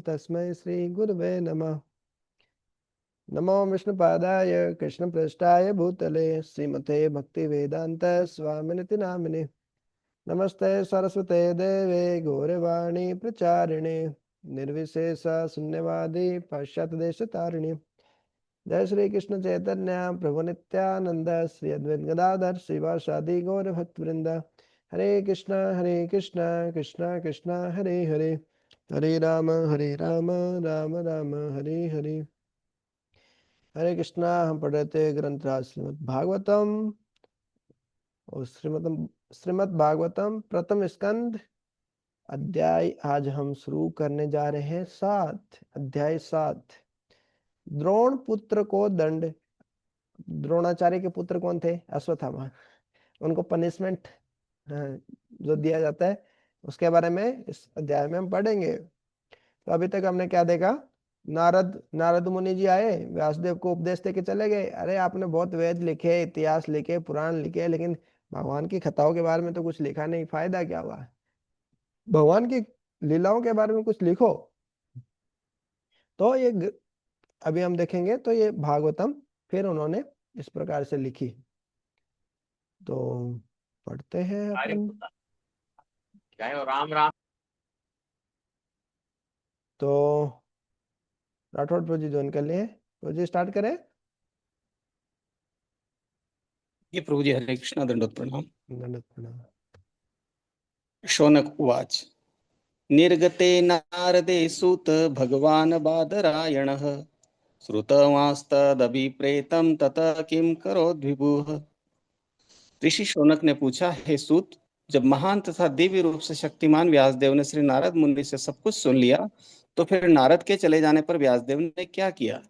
तस्मै श्री गुरुवे नमः। नमो विष्णुपादाय कृष्णपृष्ठाय भूतले श्रीमते भक्तिवेदांत स्वामिनिति नामिने। नमस्ते सरस्वते देवे गौरवाणी प्रचारिणे निर्विशेष शून्यवादी पाश्चात्यदेशतारिणे। जय श्री कृष्ण चैतन्य प्रभु नित्यानंद श्री अद्वैत गदाधर श्रीवासादि गौर भक्तवृंद। हरे कृष्ण कृष्ण कृष्ण हरे हरे, हरे राम राम राम हरे हरे। हरे कृष्णा। हम पढ़ रहे थे ग्रंथराज श्रीमद् भागवतम और श्रीमद् भागवतम प्रथम स्कंद अध्याय आज हम शुरू करने जा रहे हैं 7, अध्याय 7। द्रोण पुत्र को दंड। द्रोणाचार्य के पुत्र कौन थे? अश्वत्थामा। उनको पनिशमेंट जो दिया जाता है उसके बारे में इस अध्याय में हम पढ़ेंगे। तो अभी तक हमने क्या देखा? नारद मुनि जी आए, व्यासदेव को उपदेश देके चले गए। अरे आपने बहुत वेद लिखे, इतिहास लिखे, पुराण लिखे, लेकिन भगवान की कथाओं के बारे में तो कुछ लिखा नहीं, फायदा क्या हुआ? भगवान की लीलाओं के बारे में कुछ लिखो। तो अभी हम देखेंगे तो ये भागवतम फिर उन्होंने इस प्रकार से लिखी। तो पढ़ते हैं अपन। राम राम। तो राठौड़ प्रभु जी ज्वाइन कर लिए। प्रभु जी स्टार्ट करें। ये प्रभु जी हरे कृष्ण दंडोत प्रणाम। दंडवत प्रणाम। शौनक उवाच निर्गते नारदे सूत भगवान बादरायणः श्रुतवांस्तदभिप्रेतं ततः किं करोद्विभुः। ऋषि शौनक ने पूछा, हे सूत, जब महान तथा दिव्य रूप से शक्तिमान व्यासदेव ने श्री नारद मुनि से सब कुछ सुन लिया, तो फिर नारद के चले जाने पर व्यासदेव ने क्या किया?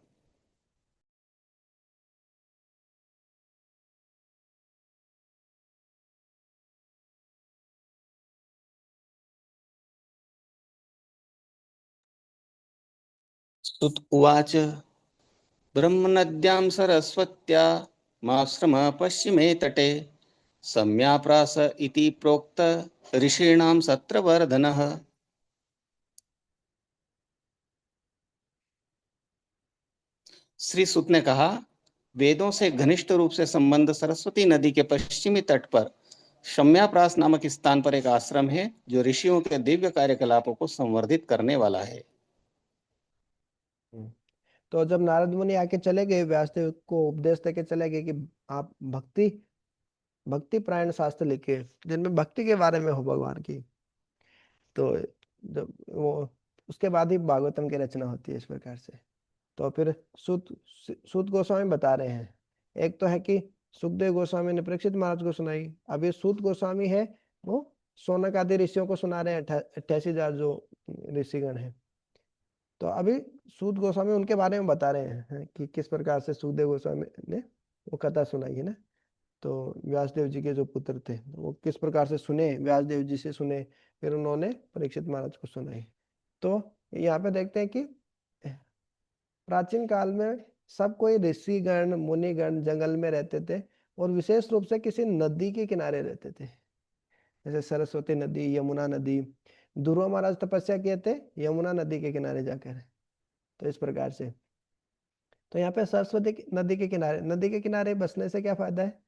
सुत उवाच ब्रह्मनद्यां सरस्वत्यामाश्रमः पश्चिमे तटे सम्याप्रास इति प्रोक्त ऋषीणां सत्रवर्धनः। श्री सुत ने कहा, वेदों से घनिष्ठ रूप से संबंध सरस्वती नदी के पश्चिमी तट पर शम्याप्रास नामक स्थान पर एक आश्रम है जो ऋषियों के दिव्य कार्यकलापों को संवर्धित करने वाला है। तो जब नारद मुनि आके चले गए, व्यासदेव को उपदेश देके चले गए कि आप भक्ति प्रायण शास्त्र लिखे जिनमें भक्ति के बारे में हो भगवान की। तो जब वो उसके बाद ही भागवतम की रचना होती है इस प्रकार से। तो फिर सूत गोस्वामी बता रहे हैं। एक तो है कि सुखदेव गोस्वामी ने परीक्षित महाराज को सुनाई। अभी सूत गोस्वामी है वो शौनक आदि ऋषियों को सुना रहे हैं, 88,000 जो ऋषिगण हैं। तो अभी सूत गोस्वामी उनके बारे में बता रहे हैं कि किस प्रकार से सुखदेव गोस्वामी ने वो कथा सुनाई है ना। तो व्यासदेव जी के जो पुत्र थे वो किस प्रकार से सुने, व्यासदेव जी से सुने, फिर उन्होंने परीक्षित महाराज को सुनाई। तो यहाँ पे देखते हैं कि प्राचीन काल में सब कोई ऋषिगण मुनिगण जंगल में रहते थे और विशेष रूप से किसी नदी के किनारे रहते थे, जैसे सरस्वती नदी, यमुना नदी। ध्रुव महाराज तपस्या किए थे यमुना नदी के किनारे जाकर। तो इस प्रकार से तो यहाँ पे नदी के किनारे बसने से क्या फायदा है?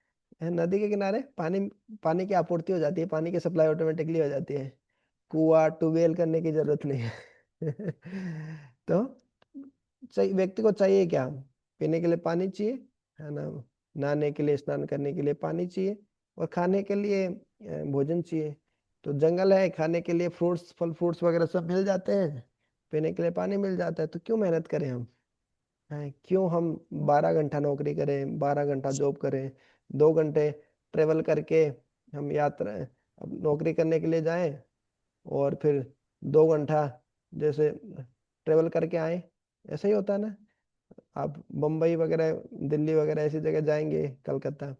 नदी के किनारे पानी पानी की आपूर्ति हो जाती है, पानी की सप्लाई ऑटोमेटिकली हो जाती है। कुआं ट्यूबवेल करने की जरूरत नहीं है। तो व्यक्ति को चाहिए क्या? पीने के लिए पानी चाहिए, है ना। नहाने के लिए, स्नान करने के लिए पानी चाहिए, और खाने के लिए भोजन चाहिए। तो जंगल है, खाने के लिए फ्रूट्स, फल फ्रूट्स वगैरह सब मिल जाते हैं, पीने के लिए पानी मिल जाता है। तो क्यों मेहनत करें हम? क्यों हम 12 घंटा नौकरी करें, 12 घंटा जॉब करें, 2 घंटे ट्रेवल करके हम यात्रा अब नौकरी करने के लिए जाएं, और फिर 2 घंटा जैसे ट्रेवल करके आए। ऐसा ही होता है ना। आप बम्बई वगैरह, दिल्ली वगैरह ऐसी जगह जाएंगे, कलकत्ता,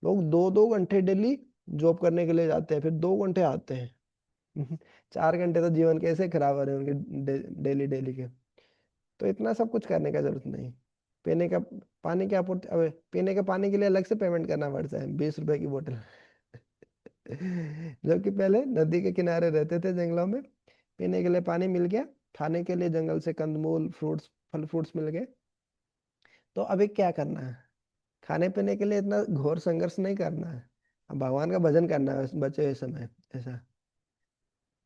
लोग 2-2 घंटे डेली जॉब करने के लिए जाते हैं, फिर 2 घंटे आते हैं। 4 घंटे तो जीवन कैसे खराब हो रहे हैं उनके डेली डेली के। तो इतना सब कुछ करने का जरूरत नहीं। पीने का पानी की आपूर्ति, अब पीने के पानी के लिए अलग से पेमेंट करना पड़ता है, 20 रुपए की बोतल। जबकि पहले नदी के किनारे रहते थे जंगलों में, पीने के लिए पानी मिल गया, खाने के लिए जंगल से कंदमूल फ्रूट्स फल फ्रूट्स मिल गए। तो अभी क्या करना है? खाने पीने के लिए इतना घोर संघर्ष नहीं करना है, अब भगवान का भजन करना है बचे हुए समय ऐसा।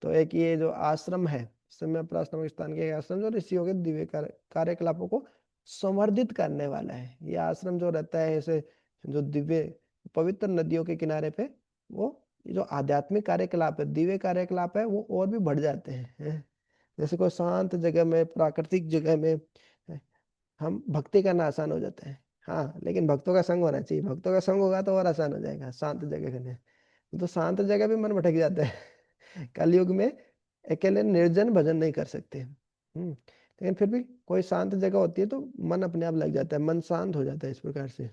तो एक ये जो आश्रम है, समय प्राश्रम स्थान के एक आश्रम जो ऋषियों के दिव्य कार्यकलापों को संवर्धित करने वाला है। ये आश्रम जो रहता है ऐसे जो दिव्य पवित्र नदियों के किनारे पे, वो ये जो आध्यात्मिक कार्यकलाप है, दिव्य कार्यकलाप है, वो और भी बढ़ जाते हैं। जैसे कोई शांत जगह में, प्राकृतिक जगह में हम भक्ति करना आसान हो जाता है। हाँ, लेकिन भक्तों का संग होना चाहिए, भक्तों का संग होगा तो और आसान हो जाएगा शांत जगह करने। तो शांत जगह भी मन भटक जाता है कलयुग में अकेले निर्जन भजन नहीं कर सकते। लेकिन फिर भी कोई शांत जगह होती है तो मन अपने आप लग जाता है, मन शांत हो जाता है इस प्रकार से।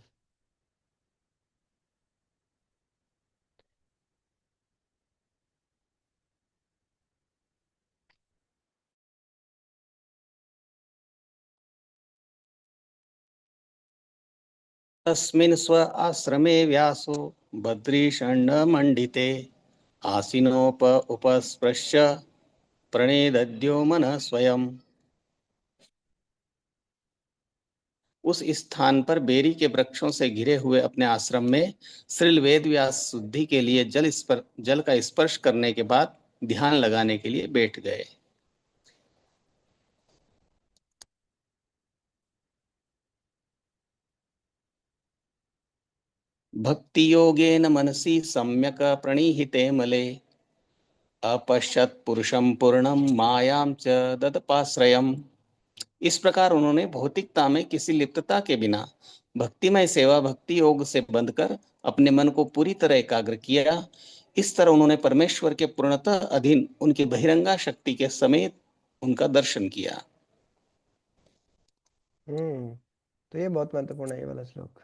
तस्मिन् स्व आश्रमे व्यासो बद्रीषण्डमण्डिते आसीनोप उपस्पृश्य प्रणेदद्यो मनः स्वयं। उस स्थान पर बेरी के वृक्षों से घिरे हुए अपने आश्रम में श्रील वेद व्यास शुद्धि के लिए जल का स्पर्श करने के बाद ध्यान लगाने के लिए बैठ गए। भक्ति योगेन मनसि सम्यक प्रणीहिते मले अपश्यत पुरुषम पूर्णम मायाम च ददपाश्रयम। इस प्रकार उन्होंने भौतिकता में किसी लिप्तता के बिना भक्तिमय सेवा भक्ति योग से बंधकर अपने मन को पूरी तरह एकाग्र किया। इस तरह उन्होंने परमेश्वर के पूर्णतः अधीन उनकी बहिरंगा शक्ति के समेत उनका दर्शन किया। हम्म तो ये बहुत महत्वपूर्ण है, ये वाला श्लोक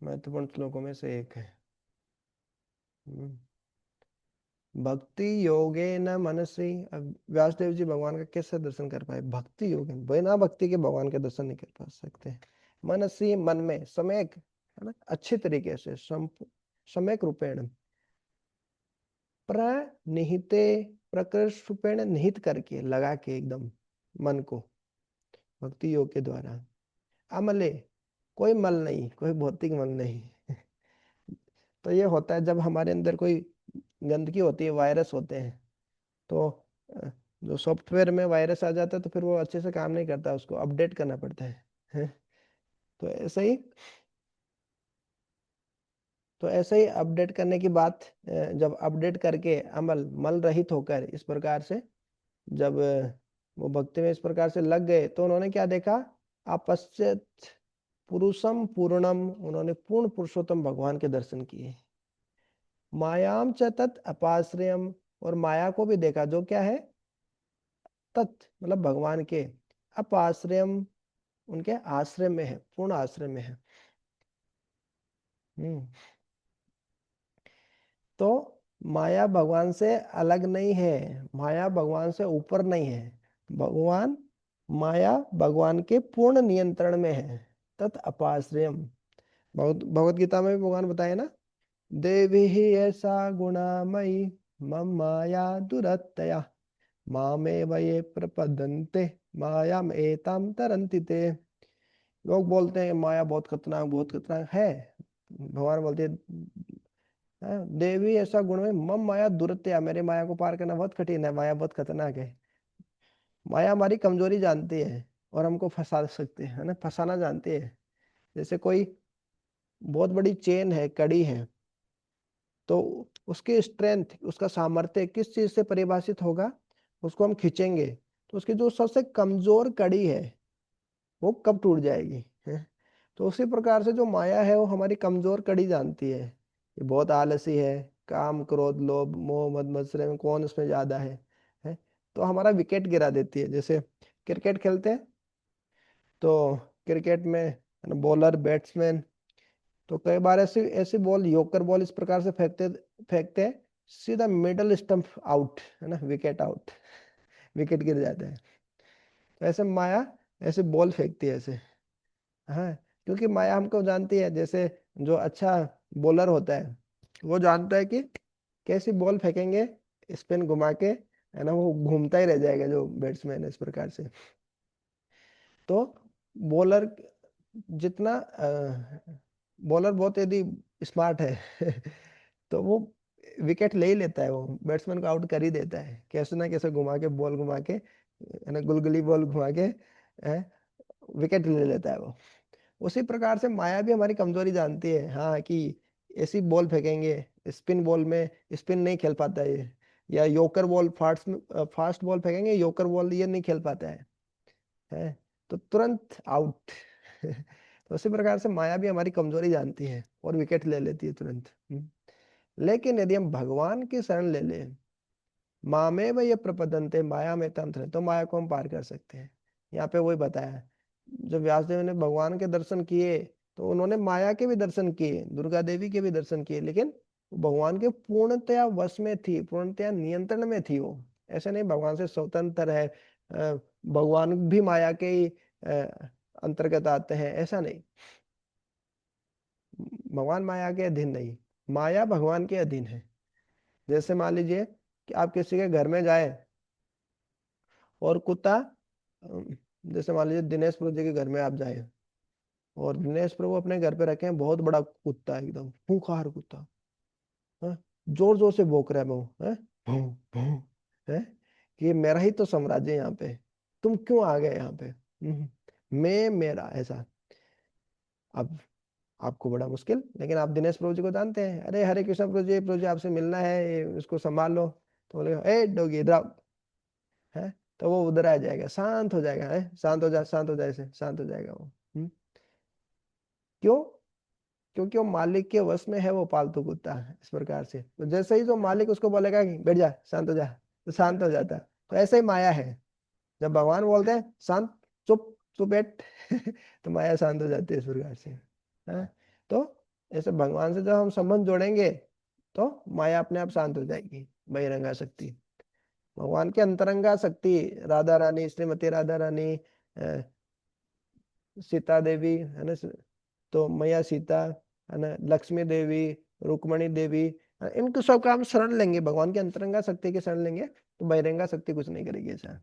महत्वपूर्ण श्लोकों में से एक है। हम्म भक्ति योगे न मनसी। अब व्यासदेव जी भगवान का कैसे दर्शन कर पाए? भक्ति योगे, बिना भक्ति के भगवान के दर्शन नहीं कर पा सकते। मनसी, मन में, सम्यक है ना, अच्छी तरीके से, सम्यक रूपेण, प्रनिहिते, प्रकृष्ट रूपेण, निहित करके, लगा के एकदम मन को भक्ति योग के द्वारा। अमले, कोई मल नहीं, कोई भौतिक मल नहीं तो ये होता है जब हमारे अंदर कोई गंदगी होती है, वायरस होते हैं, तो जो सॉफ्टवेयर में वायरस आ जाता है तो फिर वो अच्छे से काम नहीं करता, उसको अपडेट करना पड़ता है। हैं? तो ऐसे ही, अपडेट करने की बात, जब अपडेट करके अमल मल रहित होकर इस प्रकार से जब वो भक्ति में इस प्रकार से लग गए, तो उन्होंने क्या देखा? अपश्यत पुरुषम पूर्णम, उन्होंने पूर्ण पुरुषोत्तम भगवान के दर्शन किए। मायाम च तत् अपाश्रयम, और माया को भी देखा, जो क्या है? तत् मतलब भगवान के, अपाश्रयम, उनके आश्रय में है, पूर्ण आश्रय में है। हम्म तो माया भगवान से अलग नहीं है, माया भगवान से ऊपर नहीं है, भगवान, माया भगवान के पूर्ण नियंत्रण में है। तत् अपाश्रयम, भगवत गीता में भी भगवान बताए ना, देवी ही ऐसा गुणामयी मम माया दुरत्यया मामेव ये प्रपद्यन्ते मायाम एताम तरन्ति ते। लोग बोलते हैं माया बहुत खतरनाक है। भगवान बोलते हैं, देवी ऐसा गुण में मम माया दुरत्या, मेरे माया को पार करना बहुत कठिन है, माया बहुत खतरनाक है। माया हमारी कमजोरी जानती है और हमको फंसा सकते हैं, है ना, फंसाना जानती है। जैसे कोई बहुत बड़ी चेन है, कड़ी है, तो उसकी स्ट्रेंथ, उसका सामर्थ्य किस चीज से परिभाषित होगा? उसको हम खींचेंगे तो उसकी जो सबसे कमजोर कड़ी है वो कब टूट जाएगी, है? तो उसी प्रकार से जो माया है वो हमारी कमजोर कड़ी जानती है, ये बहुत आलसी है, काम क्रोध लोभ मोह मद मत्सर में कौन उसमें ज्यादा है? तो हमारा विकेट गिरा देती है। जैसे क्रिकेट खेलते हैं, तो क्रिकेट में बॉलर बैट्समैन, तो कई बार ऐसी ऐसी बॉल, योकर बॉल इस प्रकार से फेंकते हैं, सीधा मिडल स्टंप आउट, है ना, विकेट आउट, विकेट गिर जाता है। तो ऐसे माया ऐसे बॉल फेंकती है ऐसे। हाँ, क्योंकि माया हमको जानती है। जैसे जो अच्छा बॉलर होता है वो जानता है कि कैसी बॉल फेंकेंगे, स्पिन घुमा के है ना, वो घूमता ही रह जाएगा जो बैट्समैन है इस प्रकार से। तो बॉलर जितना बॉलर बहुत यदि स्मार्ट है तो वो विकेट ले ही लेता है, वो बैट्समैन को आउट कर ही देता है, कैसे ना कैसे घुमा के, बॉल घुमा के, है ना, गुलगुली बॉल घुमा के विकेट ले लेता है वो। उसी प्रकार से माया भी हमारी कमजोरी जानती है, हाँ, कि ऐसी बॉल फेंकेंगे, स्पिन बॉल में स्पिन नहीं खेल पाता है ये, या योकर बॉल फास्ट बॉल फेंकेंगे, योकर बॉल ये नहीं खेल पाता है तो तुरंत आउट तो उसी प्रकार से माया भी हमारी कमजोरी जानती है और विकेट ले लेती है तुरंत। लेकिन यदि हम भगवान की शरण ले लें, मामे व ये प्रपदनते माया में तंत्र, तो माया को हम पार कर सकते हैं। यहाँ पे वही बताया, जब व्यासदेव ने भगवान के दर्शन किए तो उन्होंने माया के भी दर्शन किए, दुर्गा देवी के भी दर्शन किए, लेकिन वो भगवान के पूर्णतया वश में थी, पूर्णतया नियंत्रण में थी वो। ऐसे नहीं भगवान से स्वतंत्र है, भगवान भी माया के ही अंतर्गत आते हैं, ऐसा नहीं। भगवान माया के अधीन नहीं, माया भगवान के अधीन है। जैसे मान लीजिए कि आप किसी के घर में जाए और कुत्ता, जैसे मान लीजिए दिनेश प्रभु जी के घर में आप जाए और दिनेश प्रभु अपने घर पे रखे हैं बहुत बड़ा कुत्ता, एकदम खूंखार कुत्ता, हाँ, जोर जोर से भौंक रहा है वो, है भौं भौं, है कि ये मेरा ही तो साम्राज्य है यहाँ पे, तुम क्यों आ गए यहाँ पे, मैं मेरा ऐसा। अब आपको बड़ा मुश्किल, लेकिन आप दिनेश प्रभु जी को जानते हैं, अरे हरे कृष्ण प्रभु जी आपसे मिलना है, इसको संभाल लो। तो बोले ए डोगी इधर आओ, है, तो वो उधर आ जाएगा, शांत हो जाएगा, है, शांत हो जा, शांत हो जाए, ऐसे शांत हो जाएगा वो। क्यों? क्योंकि वो मालिक के वश में है, वो पालतू कुत्ता है इस प्रकार से। तो जैसे ही जो मालिक उसको बोलेगा कि बैठ जा, शांत हो जा, तो शांत हो जाता है। तो ऐसे ही माया है, जब भगवान बोलते हैं शांत, चुप चुप बैठ तो माया शांत हो जाती है इस प्रकार से। हाँ, तो ऐसे भगवान से जब हम संबंध जोड़ेंगे तो माया अपने आप शांत हो जाएगी, बहिरंगा शक्ति। भगवान की अंतरंगा शक्ति, राधा रानी, श्रीमती राधा रानी, सीता देवी, है ना, तो मैया सीता, है ना, लक्ष्मी देवी, रुक्मणी देवी, इनको सब का हम शरण लेंगे, भगवान की अंतरंगा शक्ति की शरण लेंगे तो बहिरंगा शक्ति कुछ नहीं करेगी ऐसा।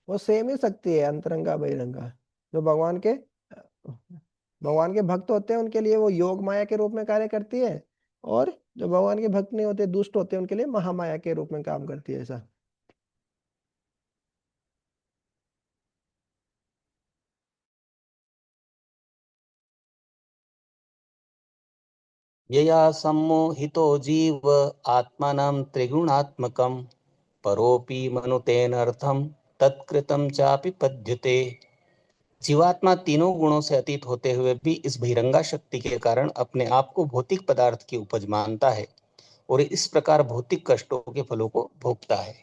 वो सेम ही शक्ति है, अंतरंगा बहिरंगा। जो भगवान के भक्त होते हैं उनके लिए वो योग माया के रूप में कार्य करती है, और जो भगवान के भक्त नहीं होते, दुष्ट होते हैं, उनके लिए महामाया के रूप में काम करती है ऐसा। यया सम्मोहितो जीव आत्मानं त्रिगुणात्मकं परोपि मनुतेनर्थं तत्कृतं चापि पद्यते। जीवात्मा तीनों गुणों से अतीत होते हुए भी इस बहिरंगा शक्ति के कारण अपने आप को भौतिक पदार्थ की उपज मानता है और इस प्रकार भौतिक कष्टों के फलों को भोगता है।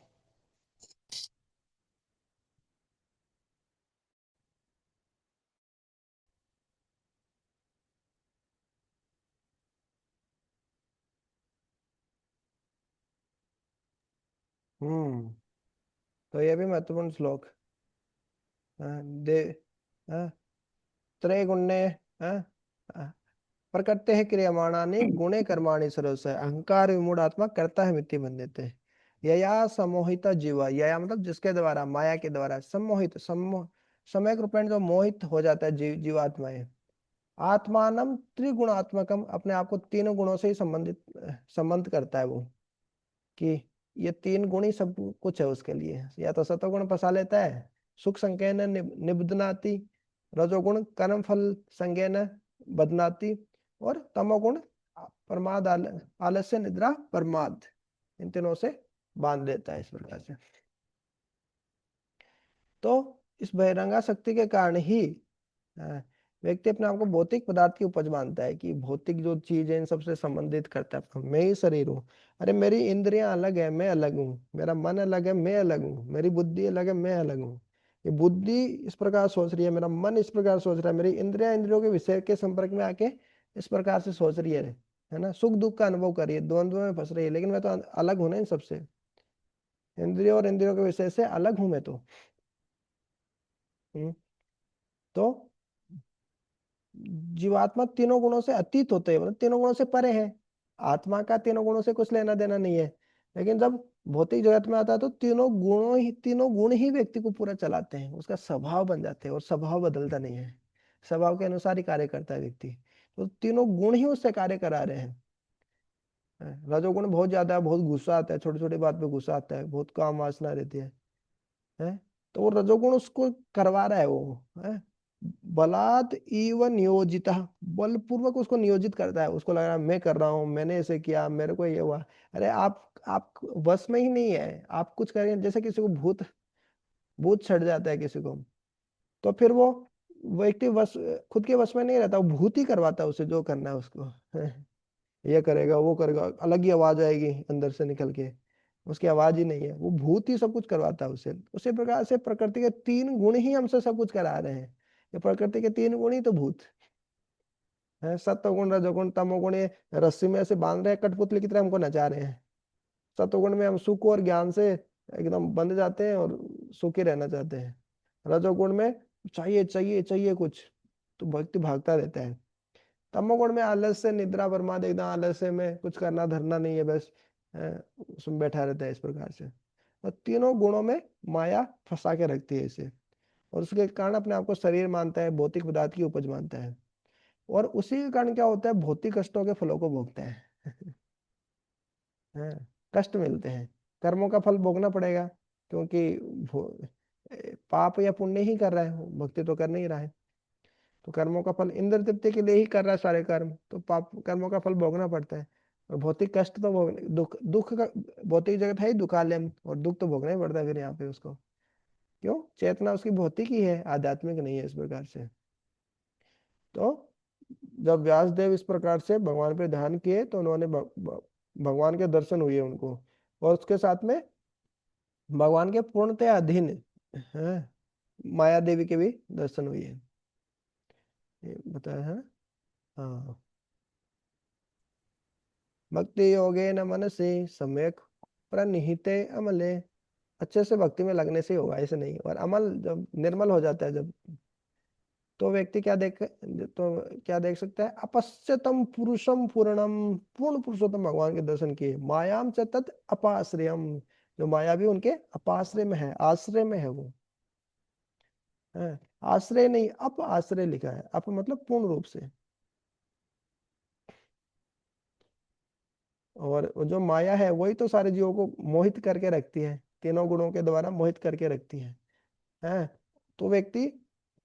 हम्म। तो ये भी महत्वपूर्ण श्लोक। दे त्रैगुण्य, प्रकृति है क्रियमाणानि गुणे कर्माणि सर्वश, अहंकार विमूढ़ आत्मा करता है मिथ्या बंधते। यया सम्मोहित जीवा, यया मतलब जिसके द्वारा, माया के द्वारा, सम्मोहित, सम्यक रूपेण जो मोहित हो जाता है जीवात्माएं, आत्मानम त्रिगुणात्मकम, अपने आप को तीनों गुणों से ही संबंध करता है वो, कि ये तीन गुण ही सब कुछ है उसके लिए। या तो सतोगुण फंसा लेता है, सुख संज्ञान निबधनाति, रजोगुण कर्म फल संज्ञान बदनाति, और तमोगुण प्रमाद आलस्य निद्रा प्रमाद, इन तीनों से बांध देता है इस प्रकार से। तो इस बहिरंगा शक्ति के कारण ही हाँ, व्यक्ति अपने आप को भौतिक पदार्थ की उपज मानता है, कि भौतिक जो चीज है इन सबसे संबंधित करता है, मैं ही शरीर हूँ। अरे मेरी इंद्रियां अलग है, मैं अलग हूँ, मेरा मन अलग है, मैं अलग हूँ, मेरी बुद्धि अलग है, मैं अलग हूँ। ये बुद्धि इस प्रकार सोच रही है, मेरा मन इस प्रकार सोच रहा है, मेरी इंद्रियां इंद्रियों के विषय के संपर्क में आके इस प्रकार से सोच रही है ना, सुख दुख का अनुभव कर रही है, द्वंद्व में फंस रही है, लेकिन मैं तो अलग हूं ना इन सबसे, इंद्रियों और इंद्रियों के विषय से अलग हूं मैं तो। हम्म, तो जीवात्मा तीनों गुणों से अतीत होते हैं, मतलब तीनों गुणों से परे है। आत्मा का तीनों गुणों से कुछ लेना देना नहीं है। लेकिन जब भौतिक जगत में आता है तो तीनों गुण ही व्यक्ति को पूरा चलाते हैं, उसका स्वभाव बन जाते हैं, और स्वभाव बदलता नहीं है। स्वभाव के अनुसार ही कार्य करता है व्यक्ति। तो तीनों गुण ही उससे कार्य करा रहे हैं। रजोगुण बहुत ज्यादा है, बहुत गुस्सा आता है, छोटी छोटी बात पे गुस्सा आता है, बहुत काम वासना रहती है। तो वो रजोगुण उसको करवा रहा है वो, है। बलात् इव नियोजिता, बलपूर्वक उसको नियोजित करता है। उसको लग रहा है मैं कर रहा हूँ, मैंने ऐसे किया, मेरे को ये हुआ। अरे आप वश में ही नहीं है, आप कुछ करें। जैसे किसी को भूत भूत छट जाता है किसी को, तो फिर वो व्यक्ति वश खुद के वश में नहीं रहता, वो भूत ही करवाता है उसे जो करना है उसको। ये करेगा, वो करेगा, अलग ही आवाज आएगी अंदर से निकल के, उसकी आवाज ही नहीं है, वो भूत ही सब कुछ करवाता है उसे। उसी प्रकार से प्रकृति के तीन गुण ही हमसे सब कुछ करा रहे हैं। ये प्रकृति के तीन गुण ही तो भूत है। सत्वगुण, रजोगुण, तमोगुण, ये रस्सी में ऐसे बांध रहे हैं, कठपुतली की तरह हमको नचा रहे हैं। सत्वगुण में हम सुख और ज्ञान से एकदम बंध जाते हैं और सुखी रहना चाहते हैं। रजोगुण में चाहिए चाहिए चाहिए कुछ, तो व्यक्ति भागता रहता है। तमोगुण में आलस्य, निद्रा, बर्बाद, एकदम आलस्य में कुछ करना धरना नहीं है, बस उसमें बैठा रहता है इस प्रकार से। और तीनों गुणों में माया फंसा के रखती है इसे, और उसके कारण अपने आप को शरीर मानता है, भौतिक पदार्थ की उपज मानता है। और उसी के कारण क्या होता है, भौतिक कष्टों के फलों को भोगता है। हाँ, कष्ट मिलते हैं, कर्मों का फल भोगना पड़ेगा, क्योंकि पाप या पुण्य ही कर रहा है, भक्ति तो कर नहीं रहा है। तो कर्मों का फल इंद्र तृप्ति के लिए ही कर रहा है सारे कर्म, तो पाप कर्मों का फल भोगना पड़ता है। और भौतिक कष्ट तो भोग दुख दुख का, भौतिक जगत है ही दुखालयम, और दुख तो भोगना ही पड़ता है फिर यहाँ पे उसको। क्यों? चेतना उसकी भौतिक ही है, आध्यात्मिक नहीं है इस प्रकार से। तो जब व्यासदेव इस प्रकार से भगवान पे ध्यान किए तो उन्होंने भगवान के दर्शन हुए उनको, और उसके साथ में भगवान के पूर्णतः अधीन है माया देवी के भी दर्शन हुए, ये बताया है। हाँ, भक्ति योगे न मनसे सम्यक प्रनिहिते अमले, अच्छे से भक्ति में लगने से ही होगा, ऐसे नहीं। और अमल जब निर्मल हो जाता है जब, तो व्यक्ति क्या देख सकता है, अपश्यतम पुरुषम पूर्णम, पूर्ण पुरुषोत्तम भगवान के दर्शन किए। मायाम च तत् अपाश्रयम, जो माया भी उनके अपाश्रय में है, आश्रय में है वो, है। आश्रय नहीं, अप आश्रय लिखा है, अप मतलब पूर्ण रूप से। और वो जो माया है वही तो सारे जीवों को मोहित करके रखती है, तीनों गुणों के द्वारा मोहित करके रखती है। तो व्यक्ति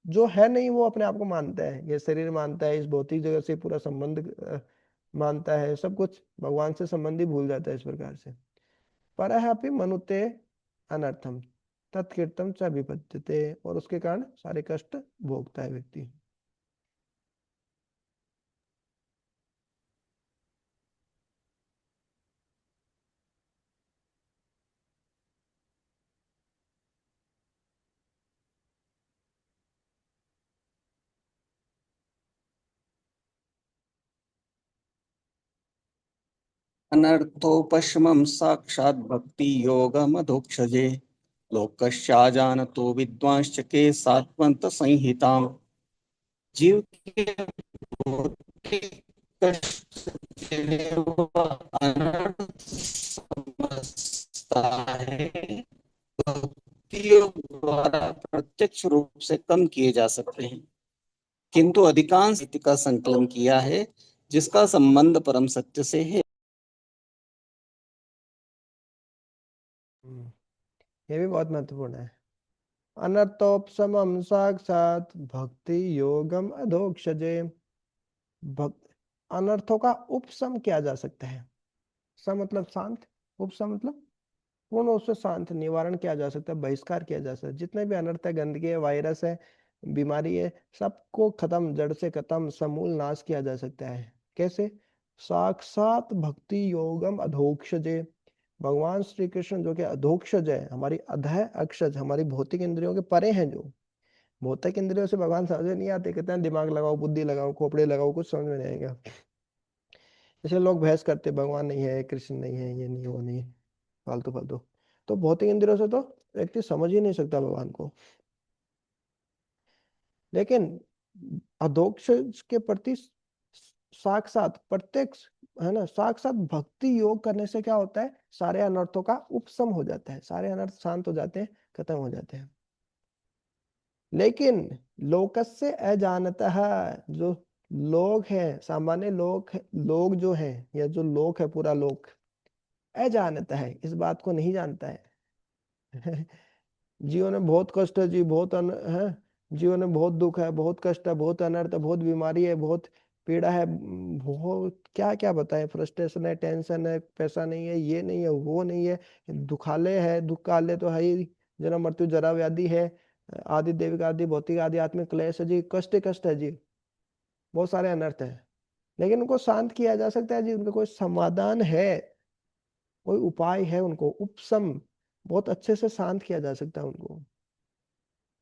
जो है नहीं वो अपने आप को मानता है, ये शरीर मानता है, इस भौतिक जगत से पूरा संबंध मानता है, सब कुछ भगवान से संबंधी भूल जाता है इस प्रकार से। परहापि मनुते अनर्थम तत्कीर्तम च विपद्यते, और उसके कारण सारे कष्ट भोगता है व्यक्ति। अनर्थोपशमं साक्षात् भक्ति योगमधोक्षजे लोकश्चाजानतो विद्वांश्च के सात्वंत संहिताम्। जीव के भौतिक कष्ट जिन्हें वह अनर्थ समझता है, भक्ति योग द्वारा प्रत्यक्ष रूप से कम किए जा सकते हैं। किंतु अधिकांश साहित्य का संकलन किया है जिसका संबंध परम सत्य से है। हम्म, ये भी बहुत महत्वपूर्ण है। अनर्थोपशमम साक्षात भक्ति योगम अधोक्षजे, भक्त अनर्थों का उपशम किया जा सकता है। सम मतलब शांत, उपशम मतलब पूर्ण रूप से शांत, निवारण किया जा सकता है, बहिष्कार किया जा सकता है। जितने भी अनर्थ है, गंदगी है, वायरस है, बीमारी है, सबको खत्म, जड़ से खत्म, समूल नाश किया जा सकता है। कैसे? साक्षात भक्ति योगम अधोक्षजे, भगवान श्री कृष्ण जो कि अधोक्षज है, हमारी अधः अक्षज, हमारी भौतिक इंद्रियों के परे हैं, जो भौतिक इंद्रियों से भगवान समझ में नहीं आते, कहते हैं दिमाग लगाओ, बुद्धि लगाओ, खोपड़े लगाओ, कुछ समझ में नहीं आएगा। इसलिए लोग बहस करते, भगवान नहीं है, कृष्ण नहीं है, ये नहीं, वो नहीं, फालतू फालतू। तो भौतिक इंद्रियों से तो व्यक्ति समझ ही नहीं सकता भगवान को। लेकिन अधोक्षज के प्रति साक्षात प्रत्यक्ष, है ना, साक्षात भक्ति योग करने से क्या होता है, सारे अनर्थों का उपशम हो जाता है, सारे अनर्थ शांत हो जाते हैं, खत्म हो जाते हैं। लेकिन लोकस्य अजानतः, जो लोग हैं, सामान्य लोग, लोग जो हैं, या जो लोक है, पूरा लोक अजानता है, इस बात को नहीं जानता है। जीवन में बहुत कष्ट है जी, बहुत है, जीवन में बहुत दुख है, बहुत कष्ट है, बहुत अनर्थ है, बहुत बीमारी है, बहुत पीड़ा है, बहुत क्या क्या बताएं, फ्रस्ट्रेशन है, टेंशन है, पैसा नहीं है, ये नहीं है, वो नहीं है, दुखालय है, दुख काले तो है ही, जन्म मृत्यु जरा व्याधि है, आदि देविक आदि भौतिक आदि आत्मिक क्लेश है जी, कष्ट ही कष्ट है जी, बहुत सारे अनर्थ है। लेकिन उनको शांत किया जा सकता है जी, उनका कोई समाधान है, कोई उपाय है, उनको उपशम बहुत अच्छे से शांत किया जा सकता है उनको।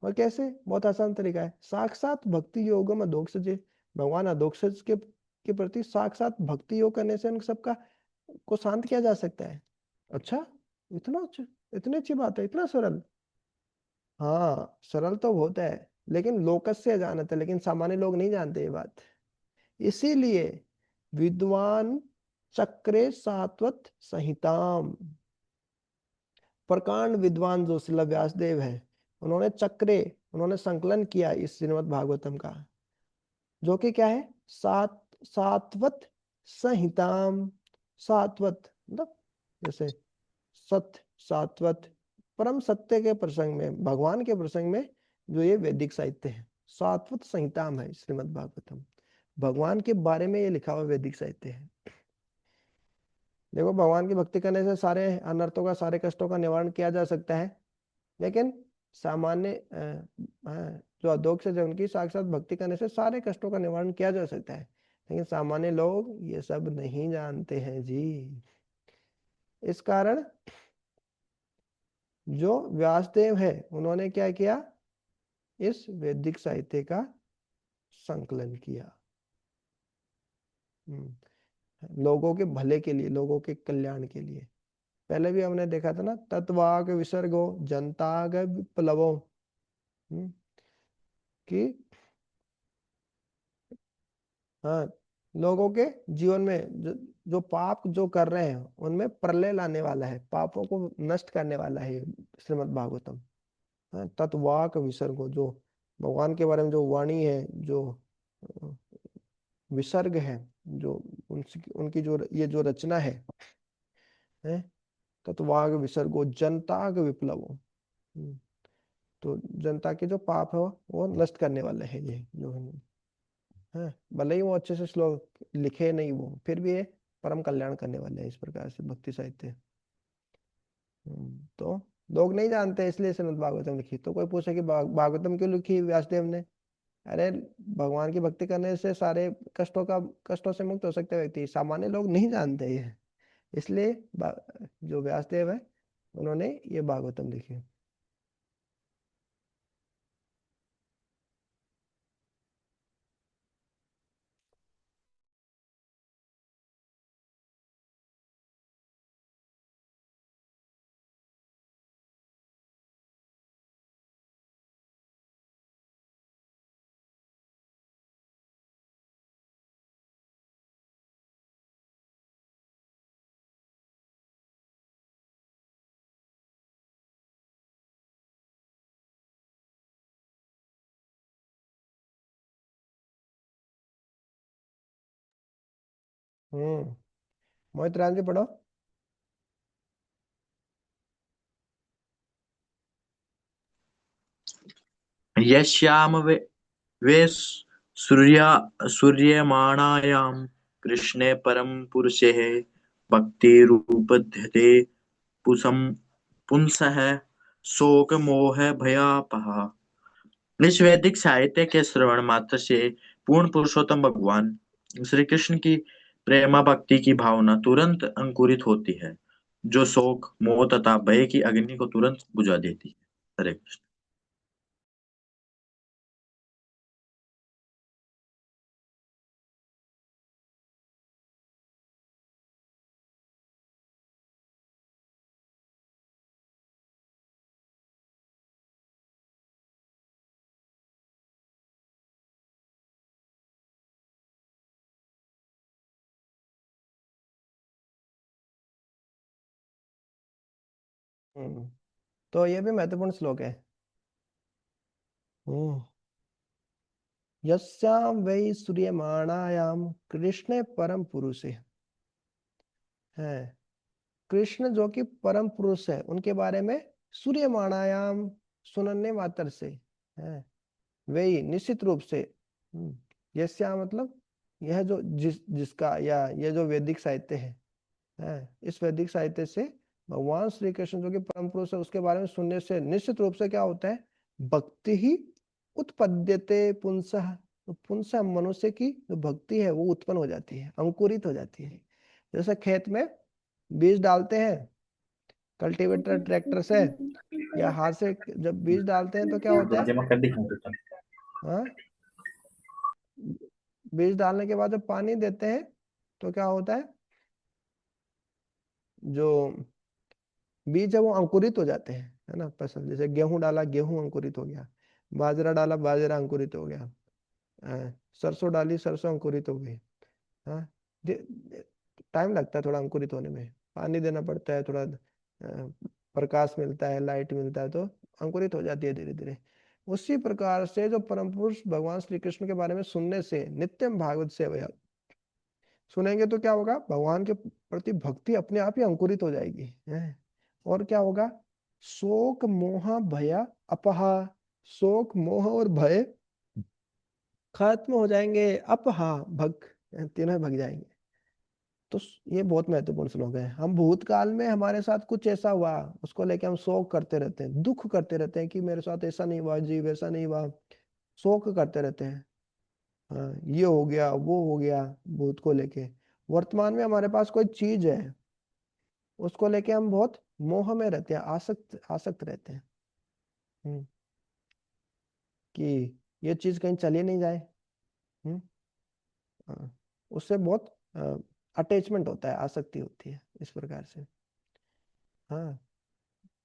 और कैसे, बहुत आसान तरीका है, साक्षात भक्ति योगम अधोक्षजे, भगवान अधोक्षज के प्रति साक्षात भक्ति योग करने से उन सबका को शांत किया जा सकता है। अच्छा, इतना अच्छा, इतनी अच्छी बात है, इतना सरल। हाँ, सरल तो बहुत है, लेकिन लोकस्य जानते हैं, लेकिन सामान्य लोग नहीं जानते ये बात। इसीलिए विद्वान चक्रे सात्वत संहिताम, प्रकांड विद्वान जो श्रील व्यासदेव है, उन्होंने चक्रे, उन्होंने संकलन किया इस श्रीमद् भागवतम का, जो कि क्या है, सात्वत संहिताम। सात्वत मतलब जैसे सत्य, सात्वत, परम सत्य के प्रसंग में, भगवान के प्रसंग में जो ये वैदिक साहित्य है, सात्वत संहिताम है श्रीमद् भागवतम, भगवान के बारे में ये लिखा हुआ वैदिक साहित्य है। देखो, भगवान की भक्ति करने से सारे अनर्थों का, सारे कष्टों का निवारण किया जा सकता है, लेकिन सामान्य जो अधोक्ष है, उनकी साक्षात भक्ति करने से सारे कष्टों का निवारण किया जा सकता है, लेकिन सामान्य लोग ये सब नहीं जानते हैं जी। इस कारण जो व्यासदेव है, उन्होंने क्या किया, इस वैदिक साहित्य का संकलन किया, लोगों के भले के लिए, लोगों के कल्याण के लिए। पहले भी हमने देखा था ना, तत्वाग विसर्गो जनताग विप्लवो, कि हाँ, लोगों के जीवन में जो पाप जो कर रहे हैं, उनमें प्रलय लाने वाला है, पापों को नष्ट करने वाला है ये श्रीमद् भागवतम। हाँ, तत्वाक विसर्गो, जो भगवान के बारे में जो वाणी है, जो अ, विसर्ग है, जो उनकी उनकी जो ये जो रचना है, तत्वाग विसर्गो जनताग विप्लवो। तो जनता के जो पाप है वो नष्ट करने वाले हैं ये जो है, भले ही वो अच्छे से श्लोक लिखे नहीं, वो फिर भी ये परम कल्याण करने वाले हैं, इस प्रकार से भक्ति साहित्य। तो लोग नहीं जानते, इसलिए श्रीमद् भागवतम लिखी। तो कोई पूछे कि भागवतम क्यों लिखी व्यासदेव ने? अरे, भगवान की भक्ति करने से सारे कष्टों से मुक्त हो सकते व्यक्ति, सामान्य लोग नहीं जानते ये, इसलिए जो व्यासदेव है, उन्होंने ये भागवतम लिखी। मोहित राम जी पढ़ो। यस्याम वे सूर्यमाणायां कृष्णे परम पुरुषे भक्तिरुपद्यते पुंसः पुंसः शोक मोह भयापहा। इस वैदिक साहित्य के श्रवण मात्र से पूर्ण पुरुषोत्तम भगवान श्री कृष्ण की प्रेमा भक्ति की भावना तुरंत अंकुरित होती है, जो शोक मोह तथा भय की अग्नि को तुरंत बुझा देती है। हरे कृष्ण। तो ये भी महत्वपूर्ण श्लोक है। हम्म। यस्याम वै सूर्यमाणायाम कृष्ण परम पुरुषे है। कृष्ण जो कि परम पुरुष है उनके बारे में सूर्यमाणायाम सुनने मात्र से है, वही निश्चित रूप से। यस्या मतलब यह जो जिसका या यह जो वैदिक साहित्य है, इस वैदिक साहित्य से भगवान श्री कृष्ण जो कि परम पुरुष है उसके बारे में सुनने से निश्चित रूप से क्या होता है, भक्ति ही उत्पद्यते पुंसः। तो पुंसः मनुष्य की जो भक्ति है वो उत्पन्न हो जाती है, अंकुरित हो जाती है। जैसे खेत में बीज डालते हैं कल्टीवेटर ट्रैक्टर से या हाथ से, जब बीज डालते हैं तो क्या होता है, जमा कर दी कंप्यूटर। हाँ, बीज डालने के बाद जब पानी देते हैं तो क्या होता है, जो बीज है वो अंकुरित हो जाते हैं, है ना। फसल जैसे गेहूं डाला गेहूं अंकुरित हो गया, बाजरा डाला बाजरा अंकुरित हो गया, सरसों डाली सरसों अंकुरित हो गई। हाँ, टाइम लगता है थोड़ा अंकुरित होने में, पानी देना पड़ता है थोड़ा, प्रकाश मिलता है लाइट मिलता है तो अंकुरित हो जाती है धीरे धीरे। उसी प्रकार से जो परम पुरुष भगवान श्री कृष्ण के बारे में सुनने से नित्यम भागवत सेवया सुनेंगे तो क्या होगा, भगवान के प्रति भक्ति अपने आप ही अंकुरित हो जाएगी है। और क्या होगा, शोक मोह भय अपहा, शोक मोह और भय खत्म हो जाएंगे, अपहा भग, तीनों भग जाएंगे। तो ये बहुत महत्वपूर्ण श्लोक है। हम भूतकाल में हमारे साथ कुछ ऐसा हुआ उसको लेके हम शोक करते रहते हैं, दुख करते रहते हैं कि मेरे साथ ऐसा नहीं हुआ जी, वैसा नहीं हुआ, शोक करते रहते हैं। हाँ, ये हो गया वो हो गया, भूत को लेके। वर्तमान में हमारे पास कोई चीज है उसको लेके हम बहुत मोह में रहते हैं, आसक्त आसक्त रहते हैं। हम्म, कि ये चीज कहीं चली नहीं जाए। हम्म, हाँ, उससे बहुत अटैचमेंट होता है, आसक्ति होती है इस प्रकार से। हाँ,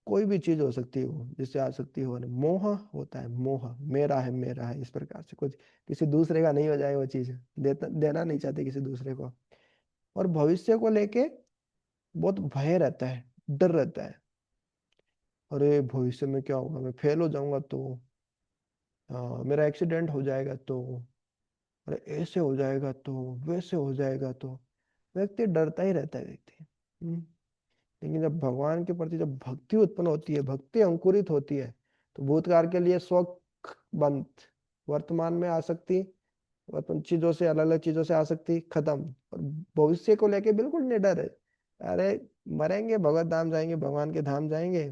कोई भी चीज हो सकती है वो जिससे आसक्ति हो, मोह होता है, मोह मेरा है इस प्रकार से, कुछ किसी दूसरे का नहीं हो जाए वो चीज, देना नहीं चाहते किसी दूसरे को। और भविष्य को लेके बहुत भय रहता है, डर रहता है, अरे भविष्य में क्या होगा, मैं फेल हो जाऊंगा तो, मेरा एक्सीडेंट हो जाएगा तो, अरे ऐसे हो जाएगा तो, वैसे हो जाएगा तो, व्यक्ति डरता ही रहता है व्यक्ति। लेकिन जब भगवान के प्रति जब भक्ति उत्पन्न होती है, भक्ति अंकुरित होती है, तो भूतकाल के लिए शोक बंद, वर्तमान में आसक्ति, वर्तमान चीजों से अलग अलग चीजों से आसक्ति खत्म, और भविष्य को लेके बिल्कुल निडर है। अरे मरेंगे भगवत धाम जाएंगे, भगवान के धाम जाएंगे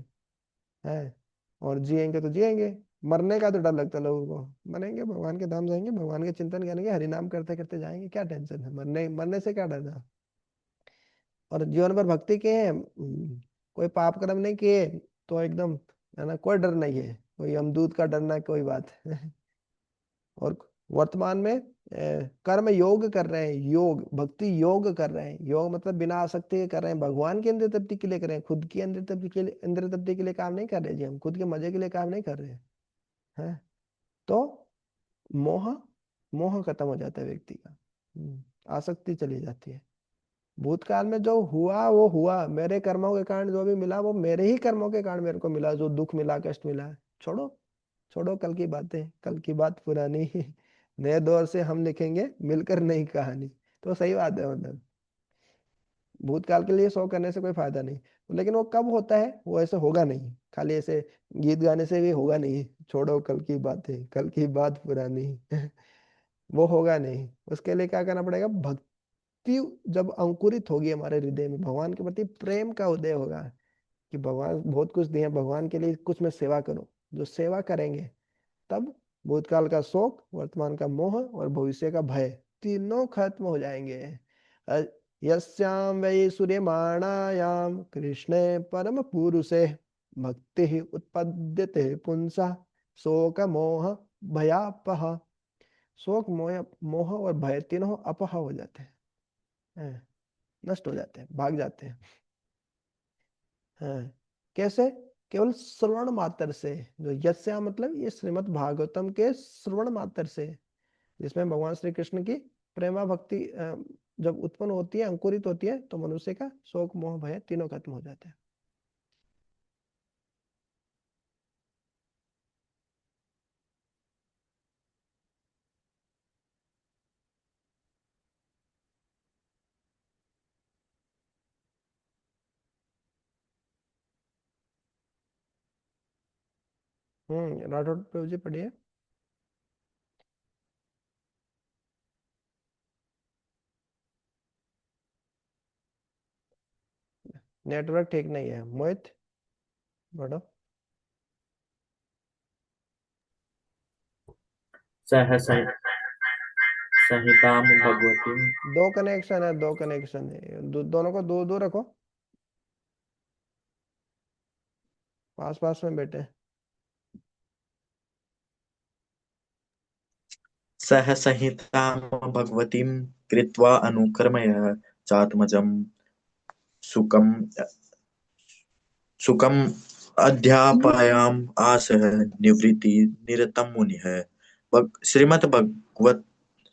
है, और जिएंगे तो जिएंगे, मरने का तो डर लगता है लोगों को, मरेंगे भगवान के धाम जाएंगे, भगवान के चिंतन करेंगे, हरि नाम करते करते जाएंगे, क्या टेंशन है, मरने मरने से क्या डरना। और जीवन भर भक्ति किए हैं, कोई पाप कर्म नहीं किए, तो एकदम, है ना, कोई डर नहीं है, कोई यमदूत का डरना कोई बात और वर्तमान में कर्म योग कर रहे हैं, योग भक्ति योग कर रहे हैं, योग मतलब बिना आसक्ति के कर रहे हैं, भगवान की इंद्रिय तृप्ति के लिए कर रहे हैं, खुद की इंद्रिय तृप्ति के लिए काम नहीं कर रहे जी, हम खुद के मजे के लिए काम नहीं कर रहे हैं। तो मोह मोह खत्म हो जाता है व्यक्ति का, आसक्ति चली जाती है। भूतकाल में जो हुआ वो हुआ, मेरे कर्मों के कारण जो भी मिला वो मेरे ही कर्मों के कारण मेरे को मिला, जो दुख मिला कष्ट मिला, छोड़ो छोड़ो कल की बातें, कल की बात पुरानी नए दौर से हम लिखेंगे मिलकर नई कहानी। तो सही बात है, मतलब भूतकाल के लिए शोक करने से कोई फायदा नहीं। लेकिन वो कब होता है, वो ऐसे होगा नहीं, खाली ऐसे गीत गाने से भी होगा नहीं, छोड़ो कल की बातें कल की बात पुरानी वो होगा नहीं। उसके लिए क्या करना पड़ेगा, भक्ति जब अंकुरित होगी हमारे हृदय में, भगवान के प्रति प्रेम का उदय होगा कि भगवान बहुत कुछ दिए, भगवान के लिए कुछ मैं सेवा करूं, जो सेवा करेंगे तब भूतकाल का शोक, वर्तमान का मोह और भविष्य का भय तीनों खत्म हो जाएंगे। अ, यस्याम वै सूर्यमाणायाम कृष्णे परम पुरुषे भक्ति ही उत्पद्यते पुंसा शोक मोह भयापह। शोक मोह मोह और भय तीनों अपह हो जाते हैं, नष्ट हो जाते हैं, भाग जाते हैं। हाँ, कैसे, केवल श्रवण मात्र से, जो यस्या मतलब ये श्रीमद् भागवतम के श्रवण मात्र से, जिसमें भगवान श्री कृष्ण की प्रेमा भक्ति जब उत्पन्न होती है, अंकुरित होती है, तो मनुष्य का शोक मोह भय तीनों खत्म हो जाते हैं। राठौड़ प्रभु जी पढ़िए। नेटवर्क ठीक नहीं है, मोहित पढ़ो। सह संहितां भगवतीं। दो कनेक्शन है, दो कनेक्शन है, दोनों को दूर दूर रखो, पास पास में बैठे। सह संहितां भगवतीं कृत्वा अनुक्रमय चात्मजं सुकं सुकम अध्यापयाम आसह निवृत्ति निरतम मुनिः।